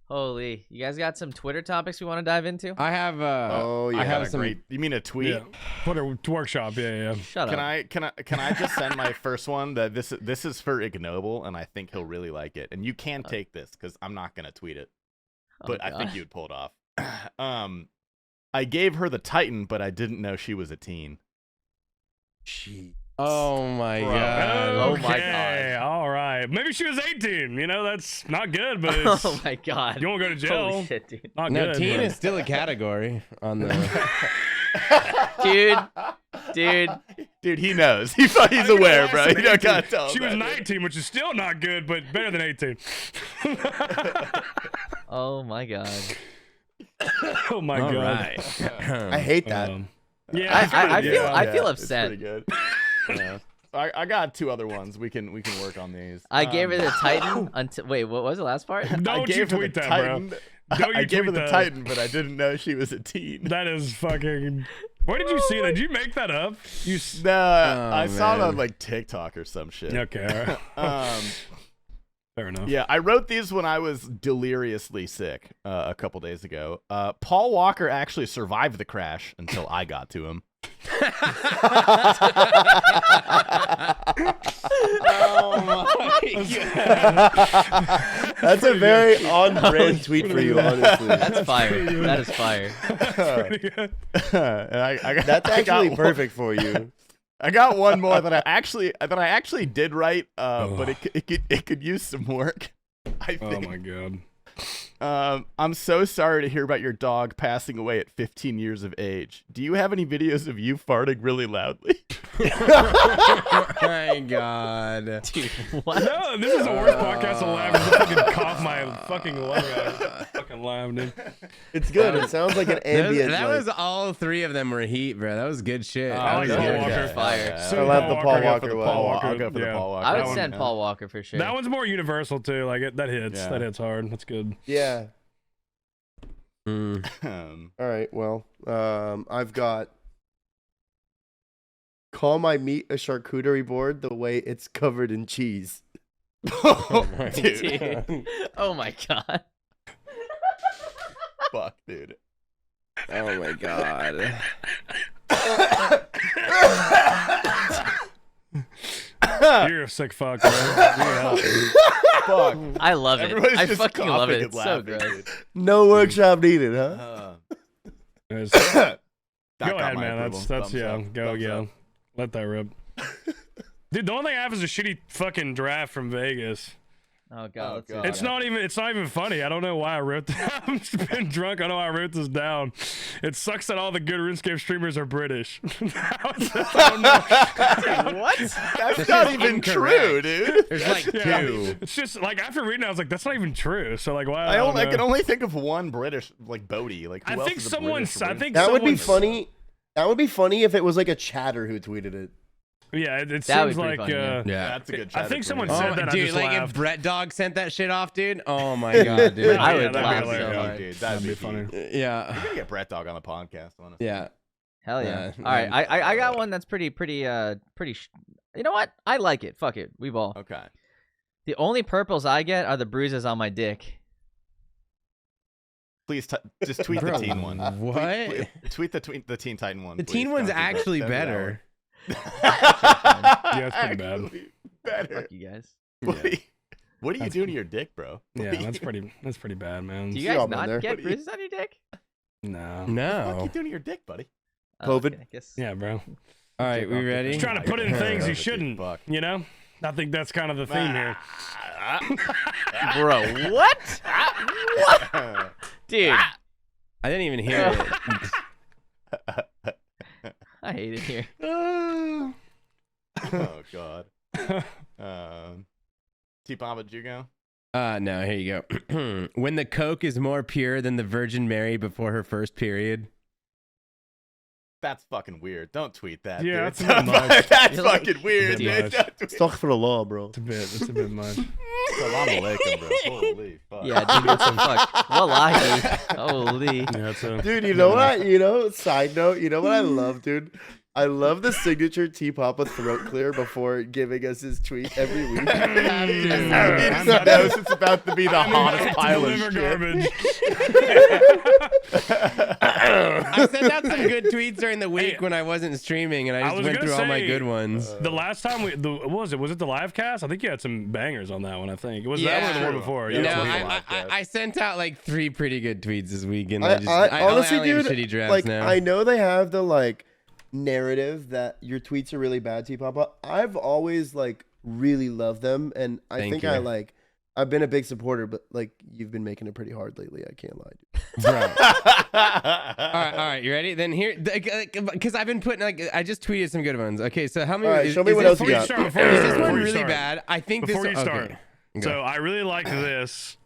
Holy. You guys got some Twitter topics we want to dive into? I have Oh, I yeah. have Got a some great. You mean a tweet? Yeah. Twitter workshop. Yeah. Shut Can up. I just send my first one that this is for Ignoble and I think he'll really like it. And you can take this because I'm not gonna tweet it, Oh, but I think God. you'd pull it off. I gave her the Titan, but I didn't know she was a teen. Oh my Bro. god. Oh my Okay, God. all right. Maybe she was 18. You know, that's not good, but it's, Oh my God. you won't go to jail. Holy shit, dude. Not No, good. teen but- is still a category on the. Dude. Dude, he knows. He's aware, bro. You don't gotta tell him She was that, 19, which is still not good, but better than 18. Oh my God. Oh my All god. right. I hate that. Yeah, I feel yeah. I feel It's upset. pretty good. Yeah. I got two other ones. We can work on these. I gave her the Titan until wait, what was the last part? I Don't you gave her tweet the that, Titan. bro. Don't I you gave her tweet the that. Titan, but I didn't know she was a teen. That is fucking. Where did you see that? Did you make that up? You. No, Oh, I saw it man. on like TikTok or some shit. Okay. All right. Fair enough. Yeah, I wrote these when I was deliriously sick a couple days ago. Paul Walker actually survived the crash until I got to him. Oh my god. That's a very on-brand tweet for you, honestly. That's fire. That is fire. Pretty good. And I got, That's I got actually one- perfect for you. I got one more that I actually did write, but it could use some work. I Oh think. my god. I'm so sorry to hear about your dog passing away at 15 years of age. Do you have any videos of you farting really loudly? Oh my god. Dude, what? No, this is the worst podcast to laugh. I fucking cough my fucking lung out. Fucking laugh, dude. It's good. It sounds like an ambient. That like- was all three of them were heat, bro. That was good shit. I like yeah, Paul yeah, Walker. yeah, Fire. yeah. Send I love the Paul I'll go for Walker the one. Paul Walker. I'll go for the Yeah. Paul Walker. I That would one, send yeah. Paul Walker for sure. That one's more universal too. Like that hits. Yeah. That hits hard. That's good. Yeah. Mm. All right. Well, I've got call my meat a charcuterie board the way it's covered in cheese. dude, Dude. Oh my God. fuck, dude. Oh my god. You're a sick fuck, man. Yeah. Fuck. I love it. Everybody's I just fucking love coughing it. and It's so laughing, gross. dude. No workshop needed, huh? There's- That Go got ahead, my man. approval. That's Thumbs yeah. up. Go Thumbs yeah. up. Let that rip. Dude, the only thing I have is a shitty fucking draft from Vegas. Oh God. Oh, let's see God. what It's I got. not even funny. I don't know why I wrote that. I'm just been drunk. I know I wrote this down. It sucks that all the good RuneScape streamers are British. I don't know. What? That's not even incorrect. true, dude. There's like Yeah. two. It's just like after reading it, I was like, that's not even true. So like, why? I don't can know. only think of one British, like Bodie. Like who I else think is a someone. British I rune- think That would be someone- funny. That would be funny if it was like a chatter who tweeted it. Yeah, it That would seems be pretty like. funny, yeah. Yeah. That's a good. I chatter think for someone me. said Oh, that. I dude, just like laughed. if Brett Dog sent that shit off, dude. Oh my god, dude. I Yeah, would that'd laugh be so hilarious. hard. Dude, That'd be huge. funny. Yeah. We're gonna get Brett Dog on the podcast, honestly. Yeah. Hell yeah. Yeah, All right. man. I got one that's pretty. You know what? I like it. Fuck it. We ball. Okay. The only purples I get are the bruises on my dick. Please just tweet Bro, the teen one. what? Tweet the Teen Titan one. The please, teen one's Constantly. actually That'd be better. Yeah, it's pretty bad. Actually better. Fuck you guys. What are you That's- doing to your dick, bro? Yeah, that's pretty bad, man. Do you See all guys men not there. get What do you- bruises on your dick? No. What are No. you doing to your dick, buddy? Oh, COVID. okay, I guess. Yeah, bro. All right, we ready? Just trying to put in things you Fuck. shouldn't. You know. I think that's kind of the theme here. Bro, what? What? Dude, I didn't even hear it. I hate it here. oh God. T-Papa, did you go? No, here you go. When the Coke is more pure than the Virgin Mary before her first period. That's fucking weird. Don't tweet that. Yeah, dude. that's a bit much. That's You're like- fucking weird, Bit dude. much. Don't tweet. Astaghfirullah, bro. It's a bit much. Salam alaikum, bro. Holy fuck. Yeah, dude, what the fuck? Wallahi. Holy. Yeah, it's a, Dude, you know what? Side note, you know what I love, dude? I love the signature T Papa throat clear before giving us his tweet every week. He knows it's about to be the hottest pile of deliver shit. garbage. I sent out some good tweets during the week when I wasn't streaming, and I just was went gonna through all my say, good ones. The last time what was it? Was it the live cast? I think you had some bangers on that one. I think it was Yeah. that one or the one before. Yeah, No, it's Yeah, a I, live I, cast. I sent out like 3 pretty good tweets this week, and I honestly, only have dude, shitty drafts like now. I know they have the like narrative that your tweets are really bad, T Papa. I've always like really loved them, and I Thank think you. I've been a big supporter, but like you've been making it pretty hard lately. I can't lie. Dude. all right, you ready? Then here, because I've been putting like I just tweeted some good ones. Okay, so how many? All right, is, show me is what this- else you Before you got. start, Is this before one you really start, bad? I think Before this. you start. Okay. So I really liked this.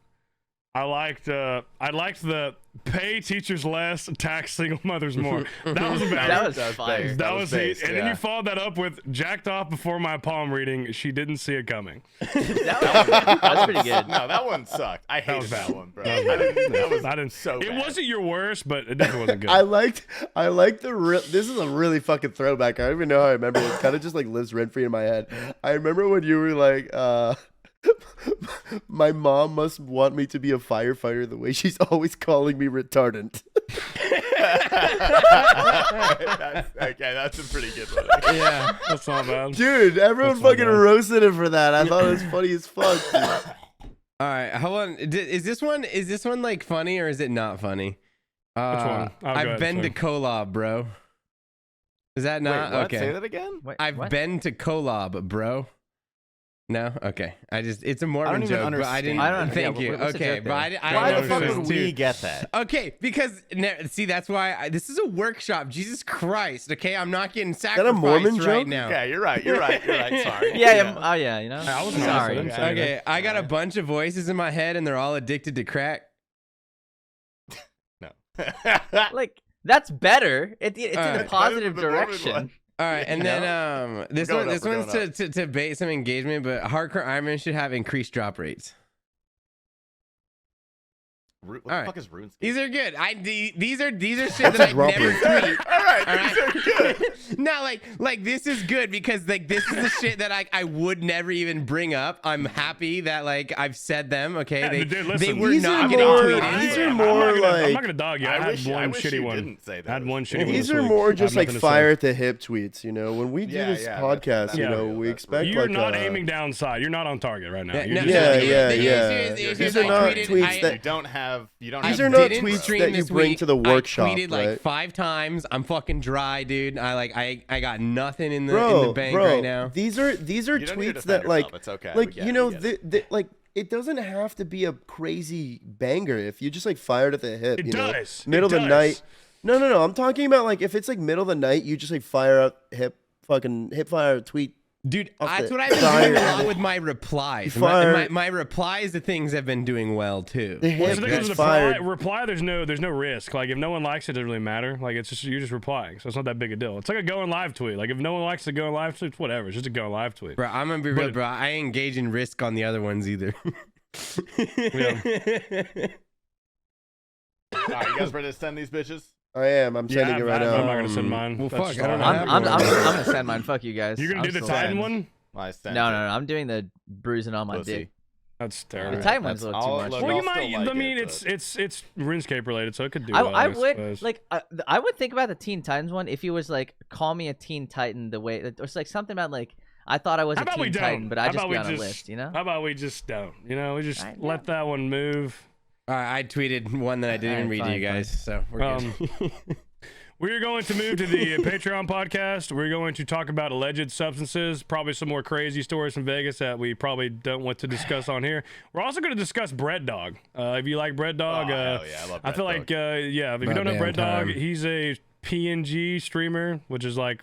I liked the pay teachers less, tax single mothers more. That was about That was That fire. was that was it. based, And then yeah. you followed that up with jacked off before my palm reading. She didn't see it coming. That was pretty good. No, that one sucked. I hated was that bad. one, bro. That was bad. That was I didn't. so It bad. wasn't your worst, but it definitely wasn't good. I liked this is a really fucking throwback. I don't even know how I remember it. It kind of just like lives rent free in my head. I remember when you were like, my mom must want me to be a firefighter the way she's always calling me retardant. That's a pretty good one. Yeah. That's not bad. Dude, everyone That's not fucking bad. roasted him for that. I thought it was funny as fuck. Dude. All right, hold on. Is this one like funny or is it not funny? one? Oh, go I've ahead, been to sorry. Kolob, bro. Is that not Wait, what? okay? Say that again? Wait, I've what? been to Kolob, bro. No, okay. It's a Mormon even joke, but I didn't. understand. I don't- Thank yeah, you. what's the Okay, joke but there? I Why Why don't the fuck understand would too. we get that? Okay, because see, that's why this is a workshop. Jesus Christ. Okay, I'm not getting that a sacrificed Mormon right joke? now. Okay, you're right. Sorry. Yeah, oh yeah, you know. I wasn't Sorry. honest with him. Okay, I got a bunch of voices in my head, and they're all addicted to crack. No. Like that's better. It's in a Alright. positive Better than the Mormon direction. one. All right, and then this We're one, going this up, we're one's going to bait some engagement, but hardcore Ironman should have increased drop rates. What the Alright. fuck is RuneScape? These are good. These are shit that I drop never rate. tweet. All right, All these are good. No, like this is good because like this is the shit that I would never even bring up. I'm happy that like I've said them. Okay, Yeah, they dude, they listen. were These not are getting more- tweeted. these are I'm more not gonna, I'm like- not gonna dog you. I had I one wish shitty you one. didn't say I had those. one shitty one. These this are week. more I have just like nothing to say. fire at the hip tweets, you know. When we do Yeah, this yeah, podcast, that's- you yeah, know, we that's expect You're like not aiming downside. You're not on target right now. Yeah, You're no, just- Yeah, the yeah, issue yeah. is- the issue These is are I not tweeted- tweets I- that- You don't have. These I are not didn't tweets stream that you this bring week. to the workshop, I tweeted like right? 5 times. I'm fucking dry, dude. I got nothing in the bank bro, right now. these are You don't need to tweets defend that like yourself. It's okay. like We get you it, know we get it. like it doesn't have to be a crazy banger if you just like fired at the hip. It you know? does. It Middle of the does. night. No. I'm talking about like if it's like middle of the night, you just like fire up hip fire a tweet. Dude, Off that's the what I've been side doing a of lot it. with my replies. You My, fire- my, my replies to things have been doing well too. The Well, hip the thing gets is, fired. reply. There's no risk. Like if no one likes it, it doesn't really matter. Like it's just you're just replying, so it's not that big a deal. It's like a going live tweet. Like if no one likes the going live tweet, whatever. It's just a going live tweet. Bro, I'm gonna be real, But- bro. I ain't engage in risk on the other ones either. All right, you guys ready to send these bitches? I am. I'm sending it right I'm now. not gonna send mine. well, That's fuck, just I don't all. know. I'm gonna send mine. Fuck you guys. You're gonna I'm do the still Titan sending. one? I sent No, it. I'm doing the bruising on my Pussy. dick. That's The terrible. Titan one's a That's little too all- much. look, Well, you I'll still might. like I mean, it, it's RuneScape related, so it could do. I well, would suppose. like I would think about the Teen Titans one if he was like call me a Teen Titan the way or it's like something about like I thought I was How a about we Teen don't? Titan but How I just about be we on a just- list, you know? How about we just don't? You know, we just Alright, let yeah. that one move. All right, I tweeted one that I didn't even read Alright, to you fine, guys, so we're good. We're going to move to the Patreon podcast. We're going to talk about alleged substances, probably some more crazy stories from Vegas that we probably don't want to discuss on here. We're also going to discuss Bread Dog. If you like Bread Dog, Oh, hell yeah, I love I feel Bread like, Dog. yeah, if you About don't know damn Bread Dog, time. he's a PNG streamer, which is like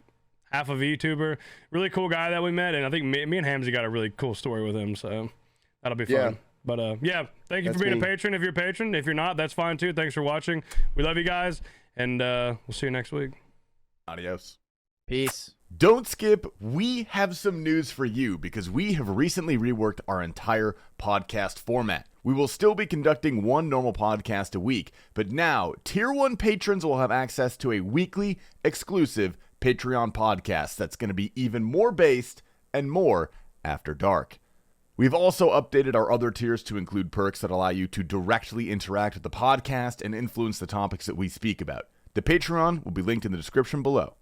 half a VTuber. Really cool guy that we met, and I think me and Hamzy got a really cool story with him, so that'll be fun. Yeah. But yeah, thank you That's for being me. a patron. If you're a patron, if you're not, that's fine too. Thanks for watching. We love you guys, and we'll see you next week. Adios. Peace. Don't skip. We have some news for you because we have recently reworked our entire podcast format. We will still be conducting one normal podcast a week, but now Tier 1 patrons will have access to a weekly exclusive Patreon podcast that's going to be even more based and more after dark. We've also updated our other tiers to include perks that allow you to directly interact with the podcast and influence the topics that we speak about. The Patreon will be linked in the description below.